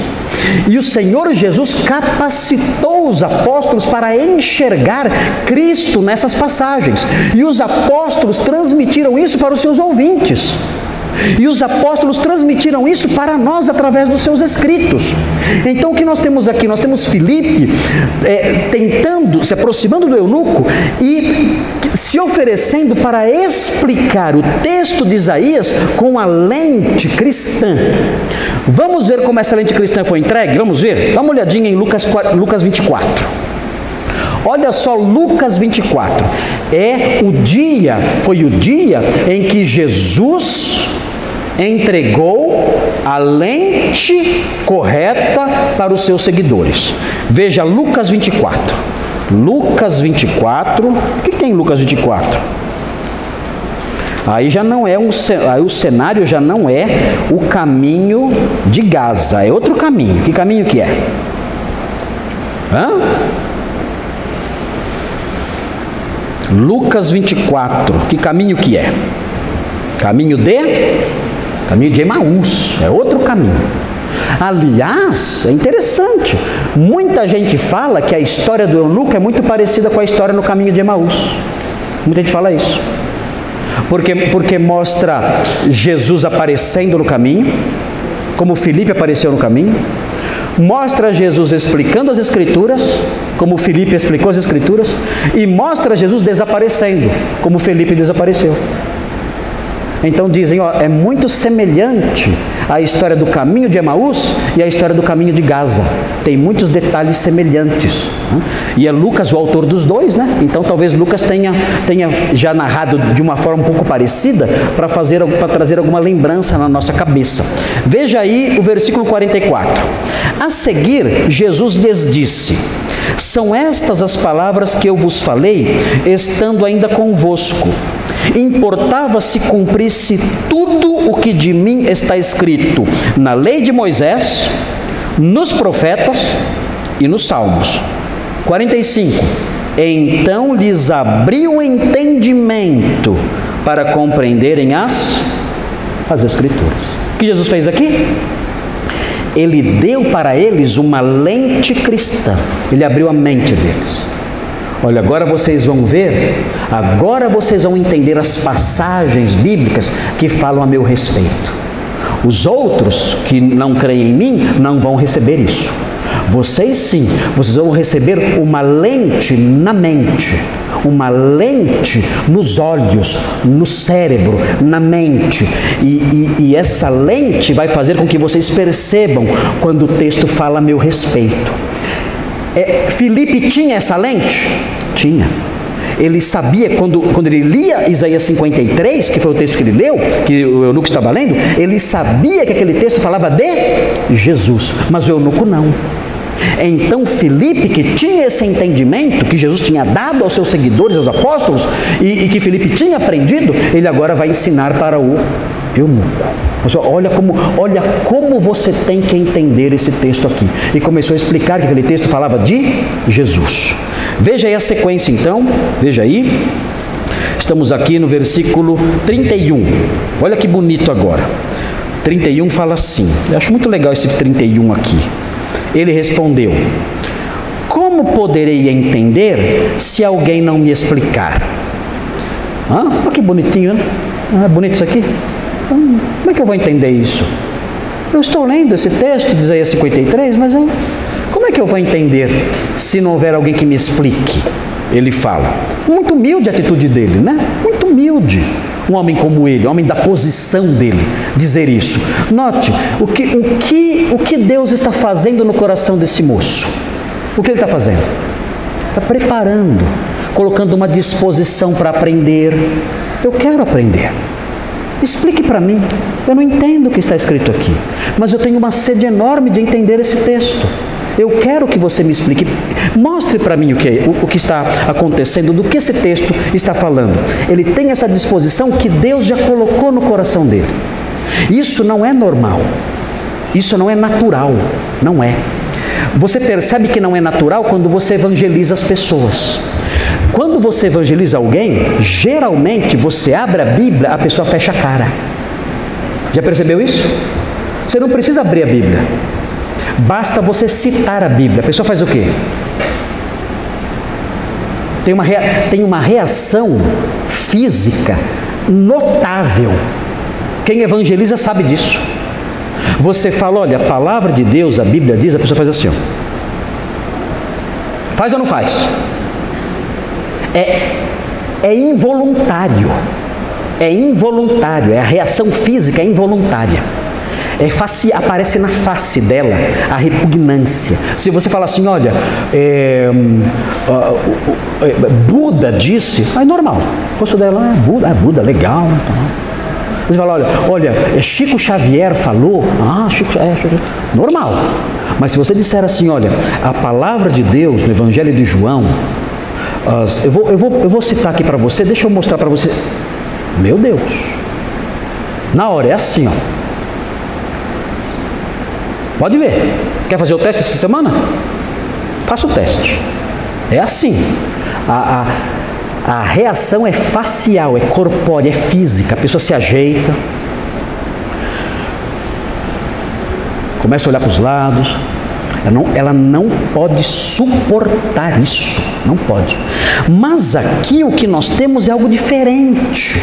E o Senhor Jesus capacitou os apóstolos para enxergar Cristo nessas passagens. E os apóstolos transmitiram isso para os seus ouvintes. E os apóstolos transmitiram isso para nós através dos seus escritos. Então o que nós temos aqui? Nós temos Filipe se aproximando do eunuco e se oferecendo para explicar o texto de Isaías com a lente cristã. Vamos ver como essa lente cristã foi entregue? Vamos ver? Dá uma olhadinha em Lucas 24. Olha só Lucas 24. Foi o dia em que Jesus entregou a lente correta para os seus seguidores. Veja Lucas 24. Lucas 24. O que tem em Lucas 24? Aí já não é aí o cenário já não é o caminho de Gaza, é outro caminho. Que caminho que é? Lucas 24. Que caminho que é? Caminho de Emaús, é outro caminho. Aliás, é interessante, muita gente fala que a história do eunuco é muito parecida com a história no caminho de Emaús. Muita gente fala isso. Porque mostra Jesus aparecendo no caminho, como Filipe apareceu no caminho. Mostra Jesus explicando as Escrituras, como Filipe explicou as Escrituras. E mostra Jesus desaparecendo, como Filipe desapareceu. Então dizem, é muito semelhante a história do caminho de Emaús e a história do caminho de Gaza. Tem muitos detalhes semelhantes. E é Lucas o autor dos dois, né? Então talvez Lucas tenha já narrado de uma forma um pouco parecida para trazer alguma lembrança na nossa cabeça. Veja aí o versículo 44. A seguir, Jesus lhes disse: são estas as palavras que eu vos falei, estando ainda convosco. Importava se cumprisse tudo o que de mim está escrito na lei de Moisés, nos profetas e nos salmos. 45. Então lhes abriu o entendimento para compreenderem as Escrituras. O que Jesus fez aqui? Ele deu para eles uma lente cristã. Ele abriu a mente deles. Olha, agora vocês vão ver, agora vocês vão entender as passagens bíblicas que falam a meu respeito. Os outros que não creem em mim não vão receber isso. Vocês sim, vocês vão receber uma lente na mente, uma lente nos olhos, no cérebro, na mente. E essa lente vai fazer com que vocês percebam quando o texto fala a meu respeito. Filipe tinha essa lente? Tinha. Ele sabia, quando ele lia Isaías 53, que foi o texto que ele leu, que o eunuco estava lendo, ele sabia que aquele texto falava de Jesus, mas o eunuco não. Então Filipe, que tinha esse entendimento que Jesus tinha dado aos seus seguidores, aos apóstolos, e que Filipe tinha aprendido, ele agora vai ensinar para o eunuco. Olha como você tem que entender esse texto aqui. E começou a explicar que aquele texto falava de Jesus. Veja aí a sequência então, veja aí. Estamos aqui no versículo 31. Olha que bonito agora. 31 fala assim. Eu acho muito legal esse 31 aqui. Ele respondeu: como poderei entender se alguém não me explicar? Olha que bonitinho, né? É bonito isso aqui? Como é que eu vou entender isso? Eu estou lendo esse texto de Isaías 53, mas como é que eu vou entender se não houver alguém que me explique? Ele fala. Muito humilde a atitude dele, né? Muito humilde. Um homem como ele, um homem da posição dele, dizer isso. Note, o que Deus está fazendo no coração desse moço? O que ele está fazendo? Está preparando, colocando uma disposição para aprender. Eu quero aprender. Explique para mim. Eu não entendo o que está escrito aqui, mas eu tenho uma sede enorme de entender esse texto. Eu quero que você me explique. Mostre para mim o que está acontecendo, do que esse texto está falando. Ele tem essa disposição que Deus já colocou no coração dele. Isso não é normal. Isso não é natural. Não é. Você percebe que não é natural quando você evangeliza as pessoas. Quando você evangeliza alguém, geralmente você abre a Bíblia, a pessoa fecha a cara. Já percebeu isso? Você não precisa abrir a Bíblia. Basta você citar a Bíblia. A pessoa faz o quê? Tem uma reação física notável. Quem evangeliza sabe disso. Você fala, olha, a palavra de Deus, a Bíblia diz, a pessoa faz assim, ó. Faz ou não faz? É involuntário. É involuntário. A reação física é involuntária. Aparece na face dela a repugnância. Se você fala assim, olha, Buda disse, é normal. O rosto dela é Buda, legal. Você fala, olha, Chico Xavier falou, Chico, normal. Mas se você disser assim, olha, a palavra de Deus no Evangelho de João, eu vou citar aqui para você, deixa eu mostrar para você. Meu Deus, na hora é assim, ó. Pode ver. Quer fazer o teste essa semana? Faça o teste. É assim. A reação é facial, é corpórea, é física. A pessoa se ajeita, começa a olhar para os lados. Ela não pode suportar isso. Não pode. Mas aqui o que nós temos é algo diferente.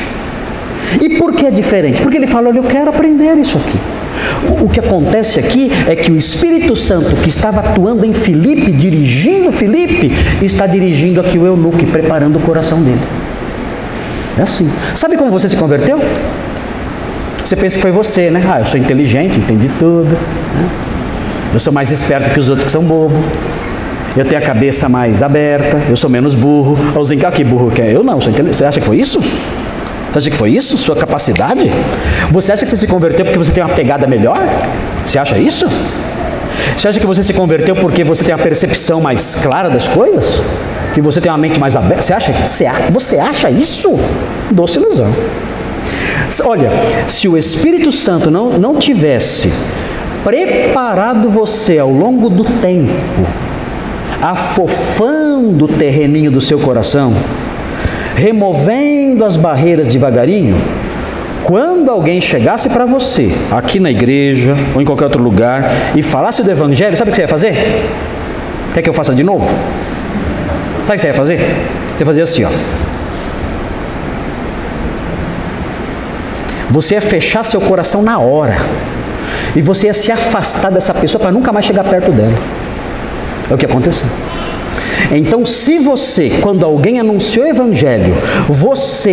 E por que é diferente? Porque ele fala, olha, eu quero aprender isso aqui. O que acontece aqui é que o Espírito Santo, que estava atuando em Filipe, dirigindo Filipe, está dirigindo aqui o eunuco e preparando o coração dele. É assim. Sabe como você se converteu? Você pensa que foi você, né? Eu sou inteligente, entendi tudo, né? Eu sou mais esperto que os outros que são bobos. Eu tenho a cabeça mais aberta, eu sou menos burro. Que burro que é? Eu não, sou inteligente. Você acha que foi isso? Você acha que foi isso? Sua capacidade? Você acha que você se converteu porque você tem uma pegada melhor? Você acha isso? Você acha que você se converteu porque você tem a percepção mais clara das coisas? Que você tem uma mente mais aberta? Você acha isso? Doce ilusão. Olha, se o Espírito Santo não tivesse preparado você ao longo do tempo, afofando o terreninho do seu coração, removendo as barreiras devagarinho, quando alguém chegasse para você, aqui na igreja ou em qualquer outro lugar, e falasse do Evangelho, sabe o que você ia fazer? Quer que eu faça de novo? Sabe o que você ia fazer? Você ia fazer assim, ó. Você ia fechar seu coração na hora. E você ia se afastar dessa pessoa para nunca mais chegar perto dela. É o que aconteceu. Então, se você, quando alguém anunciou o Evangelho,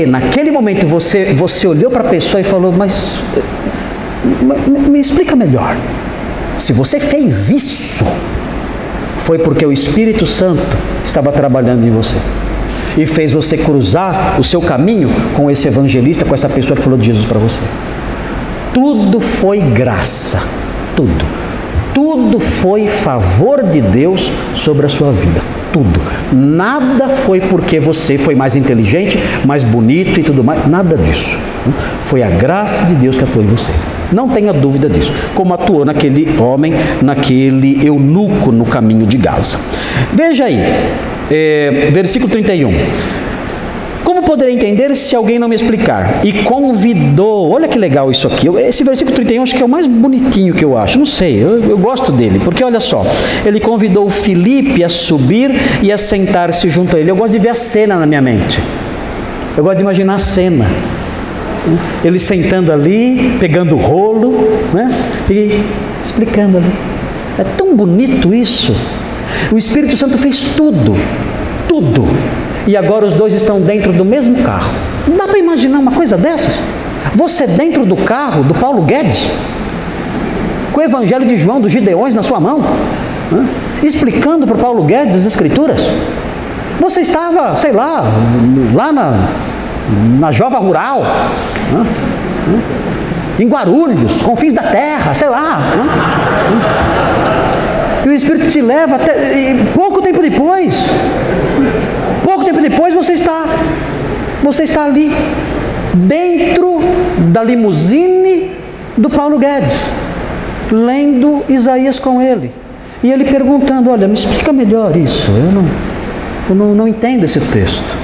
naquele momento, você olhou para a pessoa e falou, mas me explica melhor. Se você fez isso, foi porque o Espírito Santo estava trabalhando em você. E fez você cruzar o seu caminho com esse evangelista, com essa pessoa que falou de Jesus para você. Tudo foi graça. Tudo. Tudo foi favor de Deus sobre a sua vida. Tudo. Nada foi porque você foi mais inteligente, mais bonito e tudo mais. Nada disso. Foi a graça de Deus que atuou em você. Não tenha dúvida disso. Como atuou naquele homem, naquele eunuco no caminho de Gaza. Veja aí, versículo 31. Como poderei entender se alguém não me explicar? E convidou, olha que legal isso aqui. Esse versículo 31 acho que é o mais bonitinho que eu acho. Não sei, eu gosto dele. Porque olha só, ele convidou Filipe a subir e a sentar-se junto a ele. Eu gosto de ver a cena na minha mente. Eu gosto de imaginar a cena. Ele sentando ali, pegando o rolo, né? E explicando ali. É tão bonito isso. O Espírito Santo fez tudo. Tudo. E agora os dois estão dentro do mesmo carro. Dá para imaginar uma coisa dessas? Você dentro do carro do Paulo Guedes, com o Evangelho de João dos Gideões na sua mão, né? Explicando para o Paulo Guedes as Escrituras. Você estava, sei lá na Jova Rural, né? Em Guarulhos, confins da terra, sei lá, né? e o Espírito te leva até, e pouco tempo depois você está ali, dentro da limusine do Paulo Guedes, lendo Isaías com ele, e ele perguntando: olha, me explica melhor isso, eu não entendo esse texto.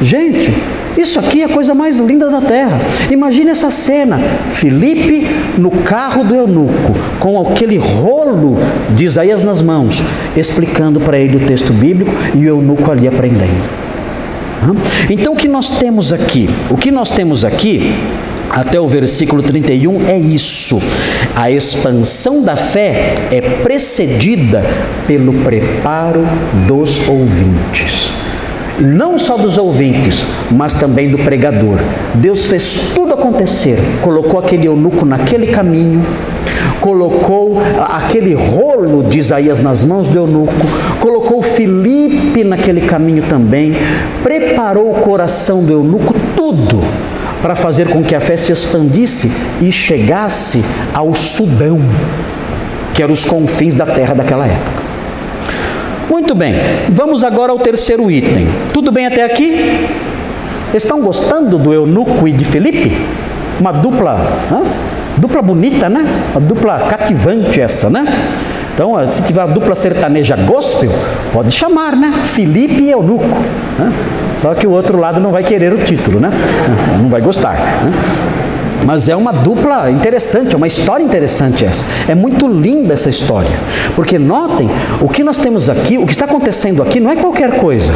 Gente, isso aqui é a coisa mais linda da terra. Imagine essa cena, Filipe no carro do eunuco, com aquele rolo de Isaías nas mãos, explicando para ele o texto bíblico, e o eunuco ali aprendendo. Então o que nós temos aqui? Até o versículo 31 é isso: a expansão da fé é precedida pelo preparo dos ouvintes. Não só dos ouvintes, mas também do pregador. Deus fez tudo acontecer, colocou aquele eunuco naquele caminho, colocou aquele rolo de Isaías nas mãos do eunuco, colocou Filipe naquele caminho também, preparou o coração do eunuco, tudo para fazer com que a fé se expandisse e chegasse ao Sudão, que eram os confins da terra daquela época. Muito bem, vamos agora ao terceiro item. Tudo bem até aqui? Estão gostando do eunuco e de Filipe? Uma dupla bonita, né? Uma dupla cativante essa, né? Então, se tiver a dupla sertaneja gospel, pode chamar, né? Filipe e eunuco, né? Só que o outro lado não vai querer o título, né? Não vai gostar, né? Mas é uma dupla interessante, é uma história interessante essa. É muito linda essa história. Porque notem, o que nós temos aqui, o que está acontecendo aqui não é qualquer coisa.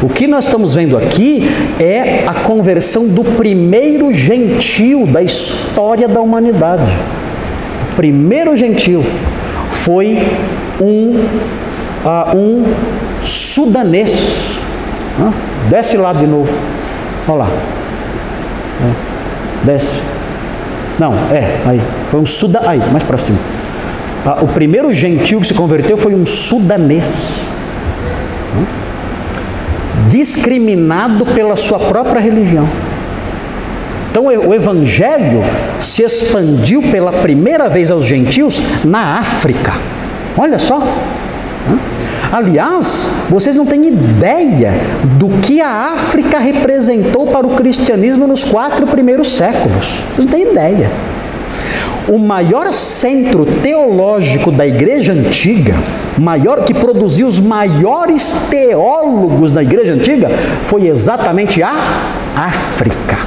O que nós estamos vendo aqui é a conversão do primeiro gentio da história da humanidade. O primeiro gentio foi um sudanês. Desce lá de novo. Olha lá. Desce. Não, aí. Foi um sudanês. Aí, mais para cima. O primeiro gentio que se converteu foi um sudanês. Discriminado pela sua própria religião. Então o evangelho se expandiu pela primeira vez aos gentios na África. Olha só. Aliás, vocês não têm ideia do que a África representou para o cristianismo nos 4 primeiros séculos. Vocês não têm ideia. O maior centro teológico da igreja antiga, que produziu os maiores teólogos da igreja antiga, foi exatamente a África.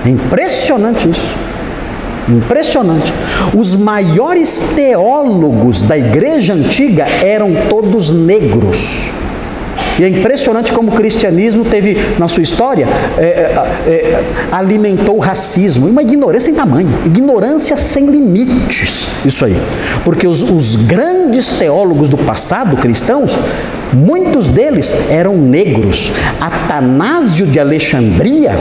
É impressionante isso. Impressionante. Os maiores teólogos da igreja antiga eram todos negros. E é impressionante como o cristianismo teve, na sua história, alimentou o racismo. E uma ignorância sem tamanho, ignorância sem limites. Isso aí. Porque os grandes teólogos do passado, cristãos, muitos deles eram negros. Atanásio de Alexandria,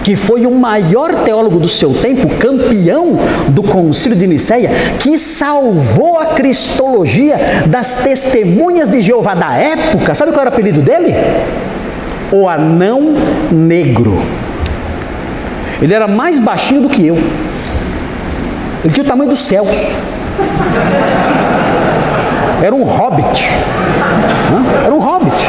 que foi o maior teólogo do seu tempo, campeão do Concílio de Nicéia, que salvou a cristologia das testemunhas de Jeová da época. Sabe qual era o apelido dele? O Anão Negro. Ele era mais baixinho do que eu. Ele tinha o tamanho dos céus. Era um hobbit. Era um hobbit.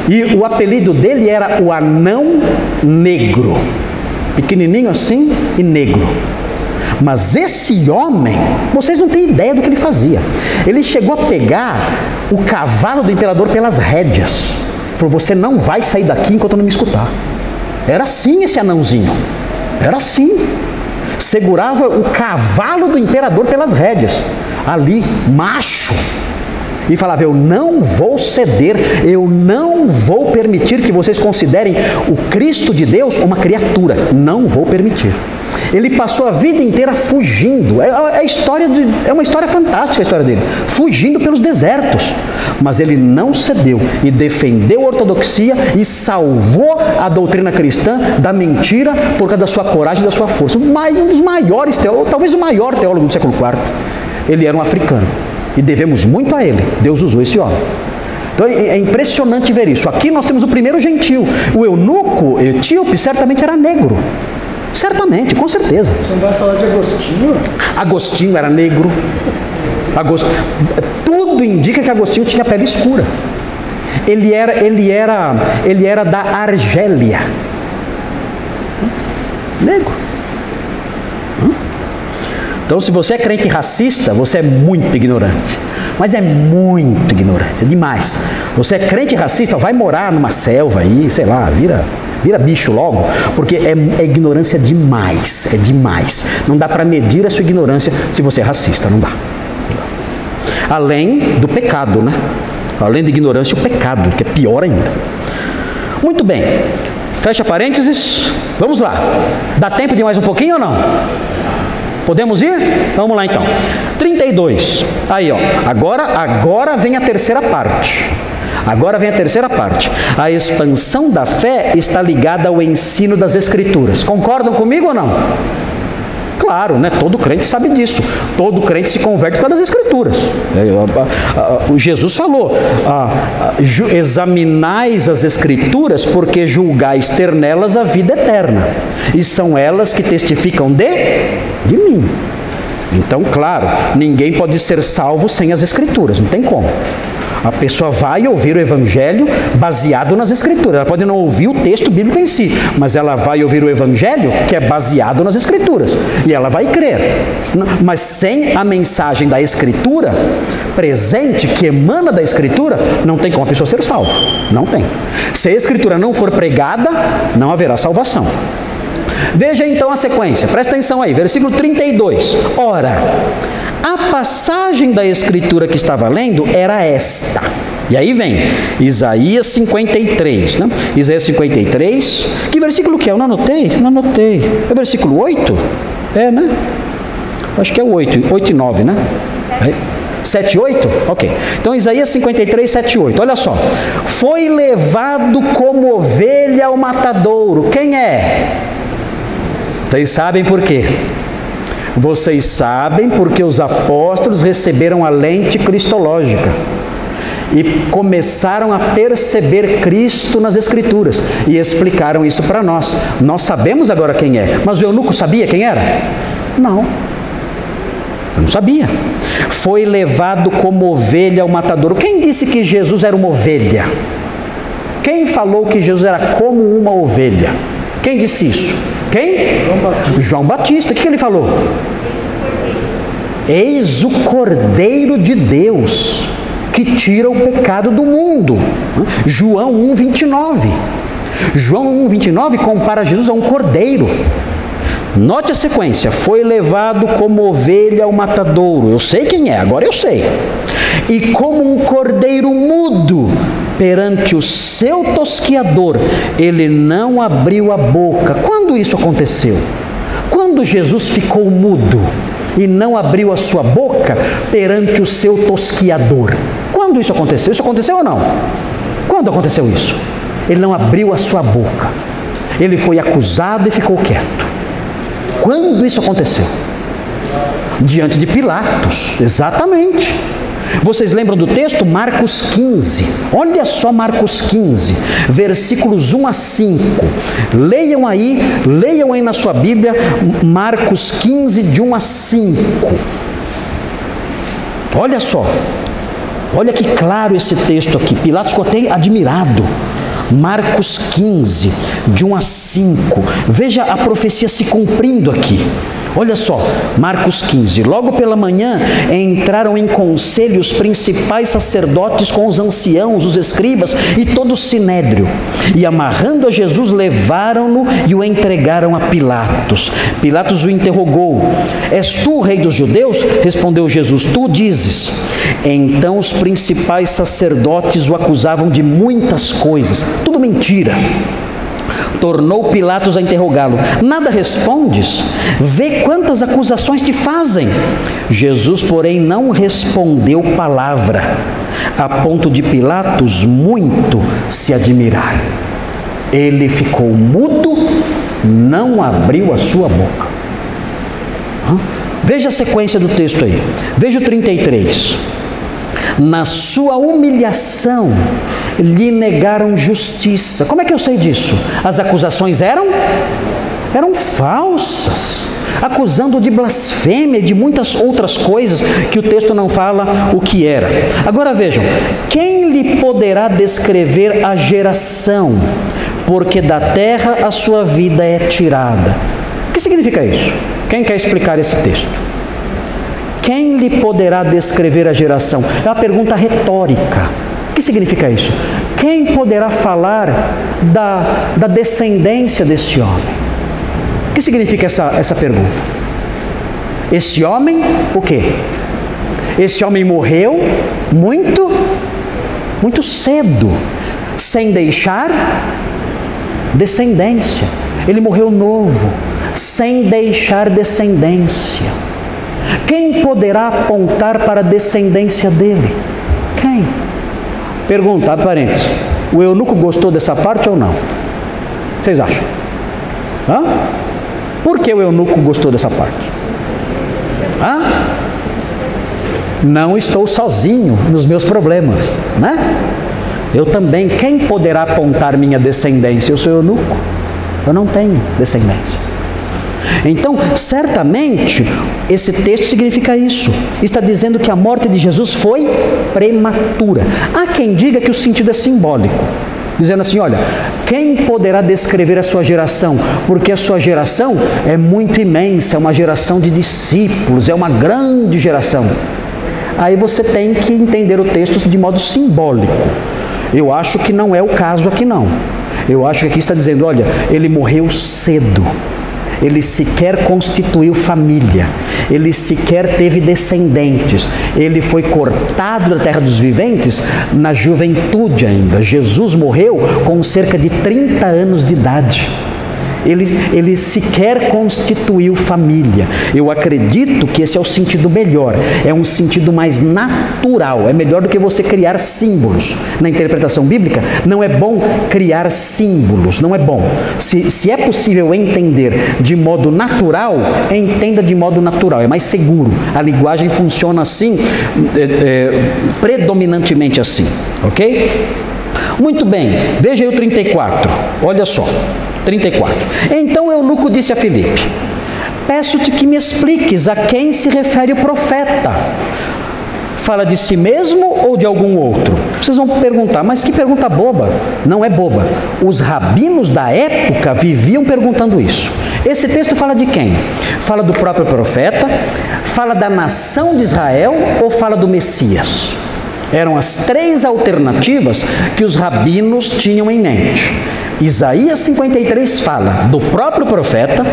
E o apelido dele era o Anão Negro. Pequenininho assim e negro. Mas esse homem, vocês não têm ideia do que ele fazia. Ele chegou a pegar o cavalo do imperador pelas rédeas. Falou: você não vai sair daqui enquanto não me escutar. Era assim esse anãozinho. Era assim. Segurava o cavalo do imperador pelas rédeas. Ali, macho. E falava: eu não vou ceder, eu não vou permitir que vocês considerem o Cristo de Deus uma criatura. Não vou permitir. Ele passou a vida inteira fugindo. É uma história fantástica a história dele. Fugindo pelos desertos. Mas ele não cedeu e defendeu a ortodoxia e salvou a doutrina cristã da mentira por causa da sua coragem e da sua força. Um dos maiores teólogos, talvez o maior teólogo do século IV. Ele era um africano. E devemos muito a ele. Deus usou esse homem. Então é impressionante ver isso. Aqui nós temos o primeiro gentio. O eunuco etíope certamente era negro. Certamente, com certeza. Você não vai falar de Agostinho? Agostinho era negro. Tudo indica que Agostinho tinha pele escura. Ele era da Argélia. Negro. Então, se você é crente racista, você é muito ignorante. Mas é muito ignorante, é demais. Você é crente racista, vai morar numa selva aí, sei lá, vira bicho logo, porque é ignorância demais, é demais. Não dá para medir a sua ignorância se você é racista, não dá. Além do pecado, né? Além da ignorância, o pecado, que é pior ainda. Muito bem, fecha parênteses, vamos lá. Dá tempo de mais um pouquinho ou não? Podemos ir? Vamos lá então. 32. Aí, ó. Agora vem a terceira parte. Agora vem a terceira parte. A expansão da fé está ligada ao ensino das Escrituras. Concordam comigo ou não? Claro, né? Todo crente sabe disso. Todo crente se converte por causa das Escrituras. Jesus falou: examinais as Escrituras, porque julgais ter nelas a vida eterna, e são elas que testificam de mim. Então, claro, ninguém pode ser salvo sem as Escrituras, não tem como. A pessoa vai ouvir o Evangelho baseado nas Escrituras. Ela pode não ouvir o texto bíblico em si, mas ela vai ouvir o Evangelho que é baseado nas Escrituras. E ela vai crer. Mas sem a mensagem da Escritura presente, que emana da Escritura, não tem como a pessoa ser salva. Não tem. Se a Escritura não for pregada, não haverá salvação. Veja então a sequência. Presta atenção aí. Versículo 32. Ora, a passagem da Escritura que estava lendo era esta. E aí vem Isaías 53, né? Isaías 53. Que versículo que é? Eu não anotei? Não anotei. É o versículo 8? É, né? Acho que é o 8. 8 e 9, né? 7 e 8? Ok. Então Isaías 53, 7 e 8. Olha só. Foi levado como ovelha ao matadouro. Quem é? Vocês sabem por quê? Vocês sabem porque os apóstolos receberam a lente cristológica e começaram a perceber Cristo nas Escrituras e explicaram isso para nós. Nós sabemos agora quem é, mas o eunuco sabia quem era? Não. Eu não sabia. Foi levado como ovelha ao matadouro. Quem disse que Jesus era uma ovelha? Quem falou que Jesus era como uma ovelha? Quem disse isso? Quem? João Batista. O que ele falou? Eis o Cordeiro de Deus, que tira o pecado do mundo. João 1,29. João 1,29 compara Jesus a um cordeiro. Note a sequência. Foi levado como ovelha ao matadouro. Eu sei quem é, agora eu sei. E como um cordeiro mudo perante o seu tosquiador, ele não abriu a boca. Quando isso aconteceu? Quando Jesus ficou mudo e não abriu a sua boca perante o seu tosquiador. Quando isso aconteceu? Isso aconteceu ou não? Quando aconteceu isso? Ele não abriu a sua boca. Ele foi acusado e ficou quieto. Quando isso aconteceu? Diante de Pilatos, exatamente. Vocês lembram do texto? Marcos 15. Olha só Marcos 15, versículos 1 a 5. Leiam aí na sua Bíblia, Marcos 15, de 1 a 5. Olha só. Olha que claro esse texto aqui. Pilatos ficou até admirado. Marcos 15, de 1 a 5. Veja a profecia se cumprindo aqui. Olha só, Marcos 15. Logo pela manhã entraram em conselho os principais sacerdotes com os anciãos, os escribas e todo o sinédrio. E amarrando a Jesus, levaram-no e o entregaram a Pilatos. Pilatos o interrogou: És tu o rei dos judeus? Respondeu Jesus: Tu dizes. Então os principais sacerdotes o acusavam de muitas coisas. Tudo mentira. Tornou Pilatos a interrogá-lo: Nada respondes? Vê quantas acusações te fazem. Jesus, porém, não respondeu palavra, a ponto de Pilatos muito se admirar. Ele ficou mudo, não abriu a sua boca. Veja a sequência do texto aí. Veja o 33. Na sua humilhação, lhe negaram justiça. Como é que eu sei disso? As acusações eram falsas. acusando de blasfêmia, de muitas outras coisas que o texto não fala o que era. Agora vejam, quem lhe poderá descrever a geração? Porque da terra a sua vida é tirada. O que significa isso? Quem quer explicar esse texto? Quem lhe poderá descrever a geração? É uma pergunta retórica. O que significa isso? Quem poderá falar da descendência desse homem? O que significa essa pergunta? Esse homem, o quê? Esse homem morreu muito cedo, sem deixar descendência. Ele morreu novo, sem deixar descendência. Quem poderá apontar para a descendência dele? Quem? Pergunta, abre parênteses. O eunuco gostou dessa parte ou não? O que vocês acham? Hã? Por que o eunuco gostou dessa parte? Hã? Não estou sozinho nos meus problemas, né? Eu também. Quem poderá apontar minha descendência? Eu sou eunuco. Eu não tenho descendência. Então, certamente, esse texto significa isso. Está dizendo que a morte de Jesus foi prematura. Há quem diga que o sentido é simbólico, dizendo assim, olha, quem poderá descrever a sua geração? Porque a sua geração é muito imensa, é uma geração de discípulos, é uma grande geração. Aí você tem que entender o texto de modo simbólico. Eu acho que não é o caso aqui não. Eu acho que aqui está dizendo, olha, ele morreu cedo. Ele sequer constituiu família, ele sequer teve descendentes, ele foi cortado da terra dos viventes na juventude ainda. Jesus morreu com cerca de 30 anos de idade. Ele sequer constituiu família. Eu acredito que esse é o sentido melhor, é um sentido mais natural, é melhor do que você criar símbolos. Na interpretação bíblica, não é bom criar símbolos, não é bom. Se é possível entender de modo natural, entenda de modo natural, é mais seguro. A linguagem funciona assim, predominantemente assim, ok? Muito bem, veja aí o 34, olha só. 34. Então o eunuco disse a Filipe, peço-te que me expliques a quem se refere o profeta. Fala de si mesmo ou de algum outro? Vocês vão perguntar, mas que pergunta boba? Não é boba. Os rabinos da época viviam perguntando isso. Esse texto fala de quem? Fala do próprio profeta? Fala da nação de Israel ou fala do Messias? Eram as três alternativas que os rabinos tinham em mente. Isaías 53 fala do próprio profeta,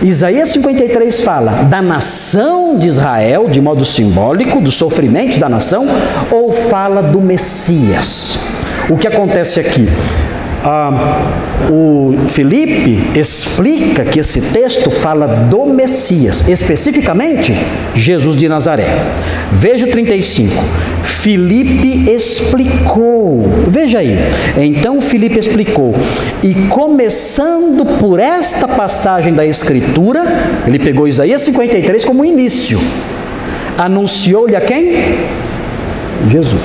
Isaías 53 fala da nação de Israel, de modo simbólico, dos sofrimentos da nação, ou fala do Messias. O que acontece aqui? O Filipe explica que esse texto fala do Messias, especificamente Jesus de Nazaré. Veja o 35. Filipe explicou. Veja aí. Então Filipe explicou. E começando por esta passagem da Escritura, ele pegou Isaías 53 como início. Anunciou-lhe a quem? Jesus.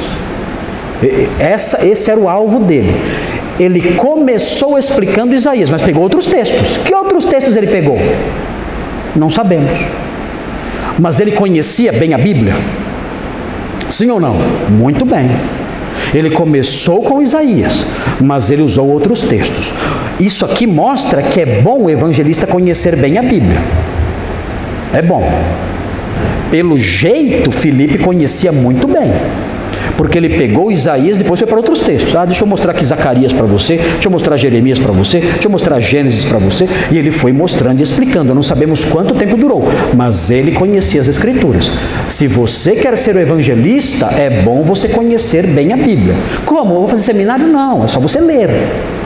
Esse era o alvo dele. Ele começou explicando Isaías, mas pegou outros textos. Que outros textos ele pegou? Não sabemos. Mas ele conhecia bem a Bíblia? Sim ou não? Muito bem. Ele começou com Isaías, mas ele usou outros textos. Isso aqui mostra que é bom o evangelista conhecer bem a Bíblia. É bom. Pelo jeito, Filipe conhecia muito bem. Porque ele pegou Isaías e depois foi para outros textos. Deixa eu mostrar aqui Zacarias para você, deixa eu mostrar Jeremias para você, deixa eu mostrar Gênesis para você. E ele foi mostrando e explicando. Não sabemos quanto tempo durou, mas ele conhecia as Escrituras. Se você quer ser o evangelista, é bom você conhecer bem a Bíblia. Como? Eu vou fazer seminário? Não, é só você ler.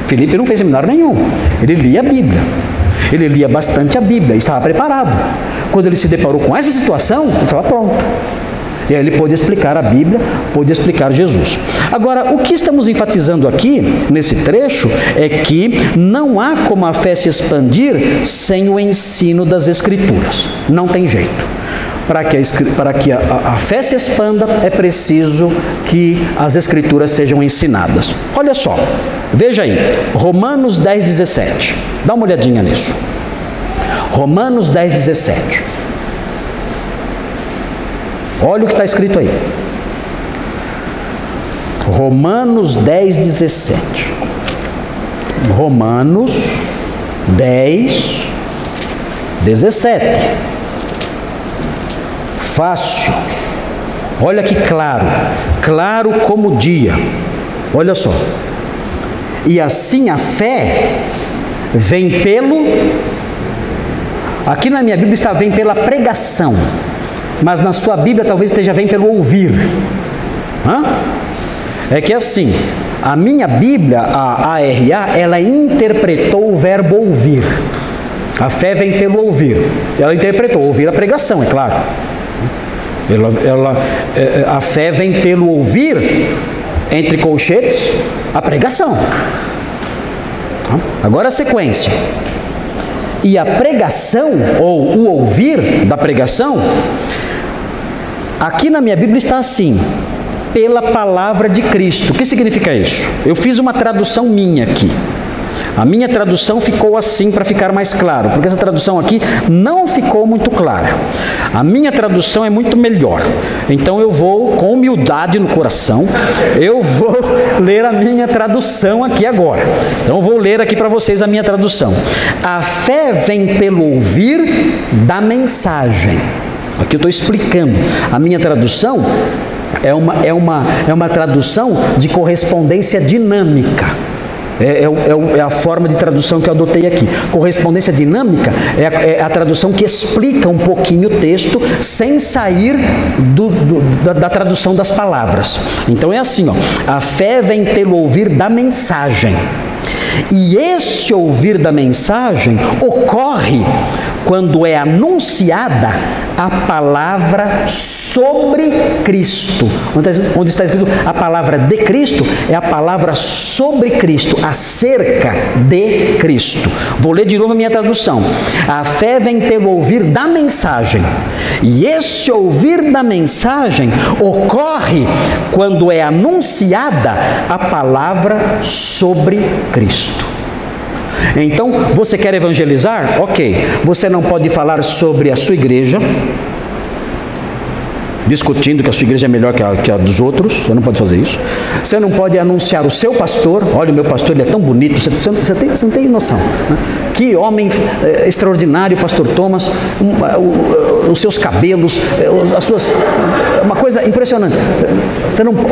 Filipe não fez seminário nenhum. Ele lia a Bíblia. Ele lia bastante a Bíblia, estava preparado. Quando ele se deparou com essa situação, ele estava pronto. E aí ele pôde explicar a Bíblia, pôde explicar Jesus. Agora, o que estamos enfatizando aqui, nesse trecho, é que não há como a fé se expandir sem o ensino das Escrituras. Não tem jeito. Para que a fé se expanda, é preciso que as Escrituras sejam ensinadas. Olha só, veja aí, Romanos 10:17. Dá uma olhadinha nisso. Romanos 10, 17. Olha o que está escrito aí. Romanos 10, 17. Romanos 10, 17. Fácil. Olha que claro. Claro como o dia. Olha só. E assim a fé vem pelo... Aqui na minha Bíblia está vem pela pregação. Mas na sua Bíblia talvez esteja vem pelo ouvir. É que assim, a minha Bíblia, a ARA, ela interpretou o verbo ouvir. A fé vem pelo ouvir. Ela interpretou, ouvir a pregação, é claro. A fé vem pelo ouvir, entre colchetes, a pregação. Agora a sequência. E a pregação, ou o ouvir da pregação, aqui na minha Bíblia está assim, pela palavra de Cristo. O que significa isso? Eu fiz uma tradução minha aqui. A minha tradução ficou assim para ficar mais claro, porque essa tradução aqui não ficou muito clara. A minha tradução é muito melhor. Então eu vou, com humildade no coração, eu vou ler a minha tradução aqui agora. Então eu vou ler aqui para vocês a minha tradução. A fé vem pelo ouvir da mensagem. Aqui eu estou explicando. A minha tradução é uma tradução de correspondência dinâmica. É a forma de tradução que eu adotei aqui. Correspondência dinâmica é a tradução que explica um pouquinho o texto sem sair da tradução das palavras. Então é assim, ó, a fé vem pelo ouvir da mensagem. E esse ouvir da mensagem ocorre quando é anunciada a palavra sobre Cristo. Onde está escrito a palavra de Cristo, é a palavra sobre Cristo, acerca de Cristo. Vou ler de novo a minha tradução. A fé vem pelo ouvir da mensagem. E esse ouvir da mensagem ocorre quando é anunciada a palavra sobre Cristo. Então, você quer evangelizar? Ok. Você não pode falar sobre a sua igreja, discutindo que a sua igreja é melhor que a dos outros. Você não pode fazer isso. Você não pode anunciar o seu pastor. Olha, o meu pastor, ele é tão bonito. Você não tem noção, né? Que homem extraordinário, pastor Thomas. Os seus cabelos, as suas... Uma coisa impressionante.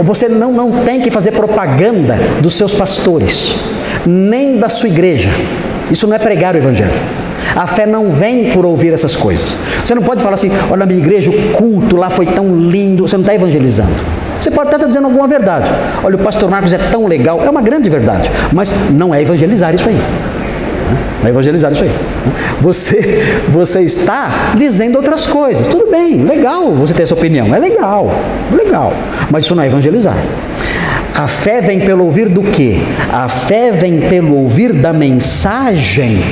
Você não tem que fazer propaganda dos seus pastores, nem da sua igreja. Isso não é pregar o evangelho. A fé não vem por ouvir essas coisas. Você não pode falar assim, olha, na minha igreja o culto lá foi tão lindo. Você não está evangelizando. Você pode estar dizendo alguma verdade. Olha, o pastor Marcos é tão legal. É uma grande verdade. Mas não é evangelizar isso aí. Não é evangelizar isso aí. Você está dizendo outras coisas. Tudo bem, legal você ter essa opinião. É legal. Mas isso não é evangelizar. A fé vem pelo ouvir do quê? A fé vem pelo ouvir da mensagem,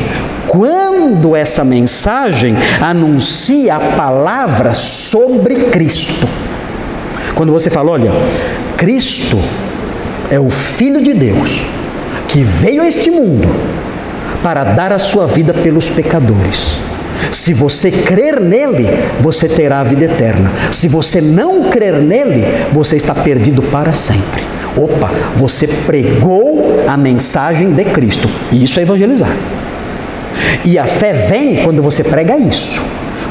quando essa mensagem anuncia a palavra sobre Cristo. Quando você fala, olha, Cristo é o Filho de Deus, que veio a este mundo para dar a sua vida pelos pecadores. Se você crer nele, você terá a vida eterna. Se você não crer nele, você está perdido para sempre. Opa, você pregou a mensagem de Cristo. E isso é evangelizar. E a fé vem quando você prega isso.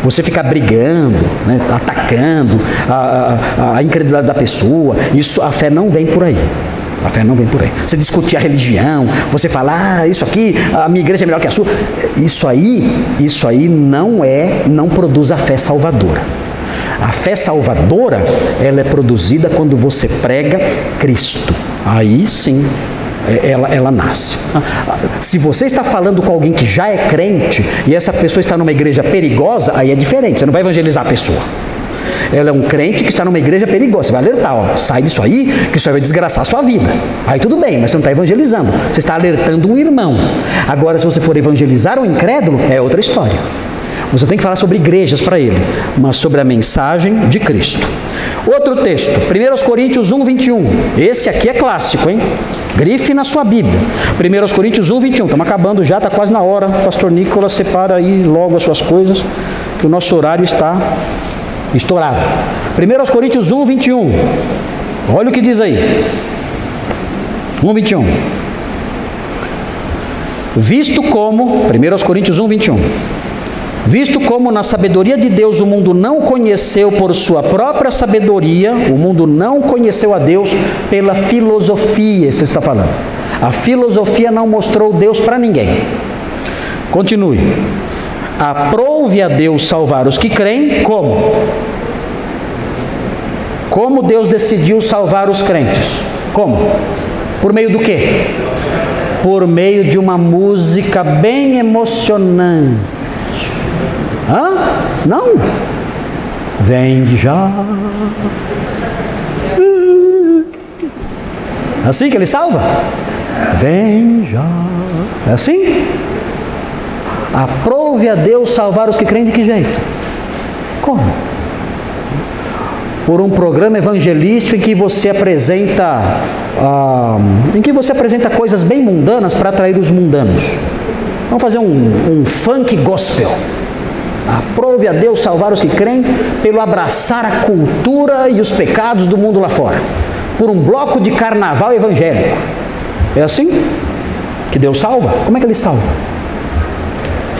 Você fica brigando, né, atacando a incredulidade da pessoa. Isso, a fé não vem por aí. A fé não vem por aí. Você discutir a religião, você falar, isso aqui, a minha igreja é melhor que a sua. Isso aí não produz a fé salvadora. A fé salvadora, ela é produzida quando você prega Cristo. Aí sim, ela nasce. Se você está falando com alguém que já é crente, e essa pessoa está numa igreja perigosa, aí é diferente, você não vai evangelizar a pessoa. Ela é um crente que está numa igreja perigosa. Você vai alertar, ó, sai disso aí, que isso aí vai desgraçar a sua vida. Aí tudo bem, mas você não está evangelizando. Você está alertando um irmão. Agora, se você for evangelizar um incrédulo, é outra história. Você tem que falar sobre igrejas para ele, mas sobre a mensagem de Cristo. Outro texto, 1 Coríntios 1, 21. Esse aqui é clássico, hein? Grife na sua Bíblia. 1 Coríntios 1, 21. Estamos acabando já, está quase na hora. Pastor Nicolas, separa aí logo as suas coisas, que o nosso horário está estourado. 1 Coríntios 1, 21. Olha o que diz aí. 1, 21. Visto como, 1 Coríntios 1, 21. Visto como na sabedoria de Deus o mundo não conheceu por sua própria sabedoria, o mundo não conheceu a Deus pela filosofia, isso está falando. A filosofia não mostrou Deus para ninguém. Continue. Aprove a Deus salvar os que creem, como? Como Deus decidiu salvar os crentes? Como? Por meio do quê? Por meio de uma música bem emocionante. Hã? Não? Vem já. Assim que ele salva? Vem já. É assim? Aprove a Deus salvar os que creem de que jeito? Como? Por um programa evangelístico em que você apresenta coisas bem mundanas para atrair os mundanos. Vamos fazer um funk gospel. Aprove a Deus salvar os que creem pelo abraçar a cultura e os pecados do mundo lá fora. Por um bloco de carnaval evangélico. É assim que Deus salva? Como é que Ele salva?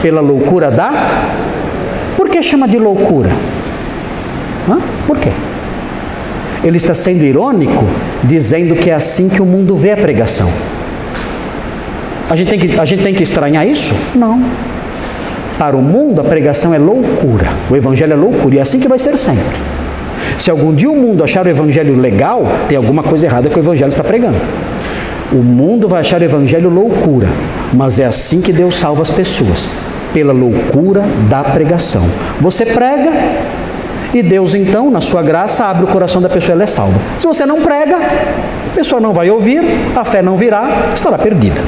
Pela loucura da... Por que chama de loucura? Por quê? Ele está sendo irônico, dizendo que é assim que o mundo vê a pregação. A gente tem que estranhar isso? Não. Para o mundo, a pregação é loucura. O evangelho é loucura. E é assim que vai ser sempre. Se algum dia o mundo achar o evangelho legal, tem alguma coisa errada que o evangelho está pregando. O mundo vai achar o evangelho loucura. Mas é assim que Deus salva as pessoas. Pela loucura da pregação. Você prega e Deus então, na sua graça, abre o coração da pessoa e ela é salva. Se você não prega, a pessoa não vai ouvir, a fé não virá, estará perdida.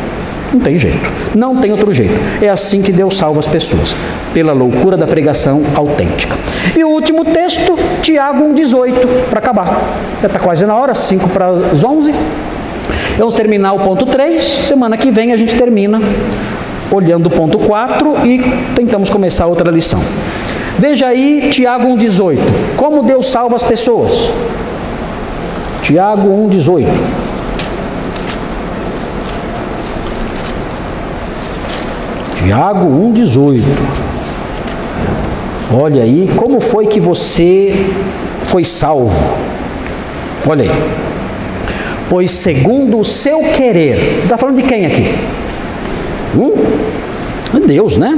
Não tem jeito, não tem outro jeito. É assim que Deus salva as pessoas, pela loucura da pregação autêntica. E o último texto, Tiago 1,18, para acabar. Já está quase na hora, 5 para as 11. Vamos terminar o ponto 3, semana que vem a gente termina olhando o ponto 4 e tentamos começar outra lição. Veja aí Tiago 1,18, como Deus salva as pessoas. Tiago 1,18. Tiago 1,18. Olha aí, como foi que você foi salvo? Olha aí. Pois segundo o seu querer. Está falando de quem aqui? Deus, né?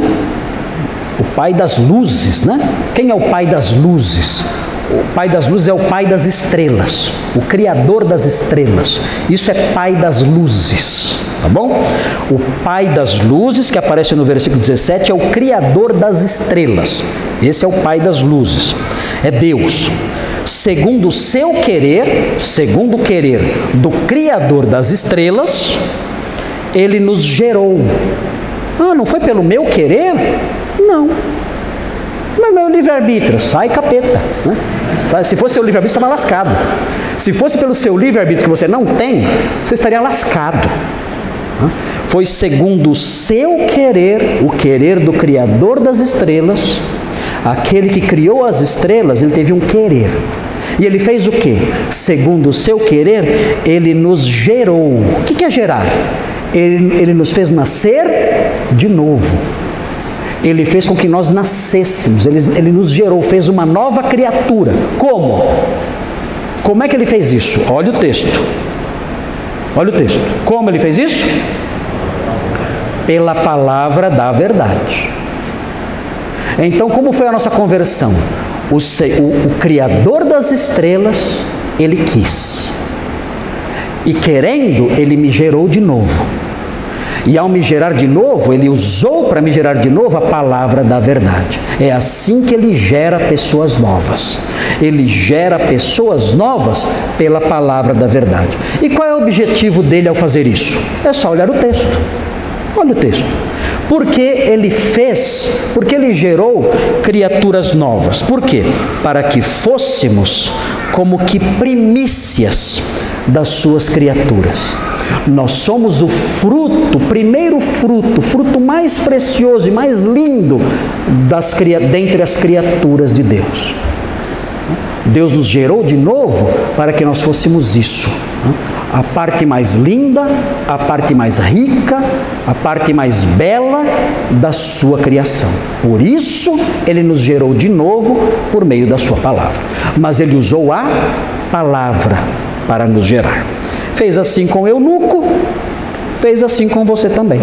O Pai das luzes, né? Quem é o Pai das luzes? O Pai das luzes é o Pai das estrelas, o Criador das estrelas. Isso é Pai das luzes, tá bom? O Pai das luzes, que aparece no versículo 17, é o Criador das estrelas. Esse é o Pai das luzes. É Deus. Segundo o seu querer, segundo o querer do Criador das estrelas, Ele nos gerou. Não foi pelo meu querer? Não. Mas meu livre-arbítrio, sai capeta, né? Se fosse seu livre-arbítrio, estava lascado. Se fosse pelo seu livre-arbítrio que você não tem, você estaria lascado. Foi segundo o seu querer, o querer do Criador das estrelas. Aquele que criou as estrelas, ele teve um querer. E ele fez o quê? Segundo o seu querer, ele nos gerou. O que é gerar? Ele nos fez nascer de novo. Ele fez com que nós nascêssemos. Ele nos gerou, fez uma nova criatura. Como? Como é que ele fez isso? Olha o texto. Olha o texto. Como ele fez isso? Pela palavra da verdade. Então, como foi a nossa conversão? O Criador das estrelas, Ele quis. E querendo, Ele me gerou de novo. E ao me gerar de novo, Ele usou para me gerar de novo a palavra da verdade. É assim que Ele gera pessoas novas. Ele gera pessoas novas pela palavra da verdade. E qual é o objetivo dele ao fazer isso? É só olhar o texto. Olha o texto. Porque ele fez, porque ele gerou criaturas novas. Por quê? Para que fôssemos como que primícias das suas criaturas. Nós somos o fruto, primeiro fruto, fruto mais precioso e mais lindo dentre as criaturas de Deus. Deus nos gerou de novo para que nós fôssemos isso. A parte mais linda, a parte mais rica, a parte mais bela da sua criação. Por isso, Ele nos gerou de novo por meio da sua palavra. Mas Ele usou a palavra para nos gerar. Fez assim com o eunuco, fez assim com você também.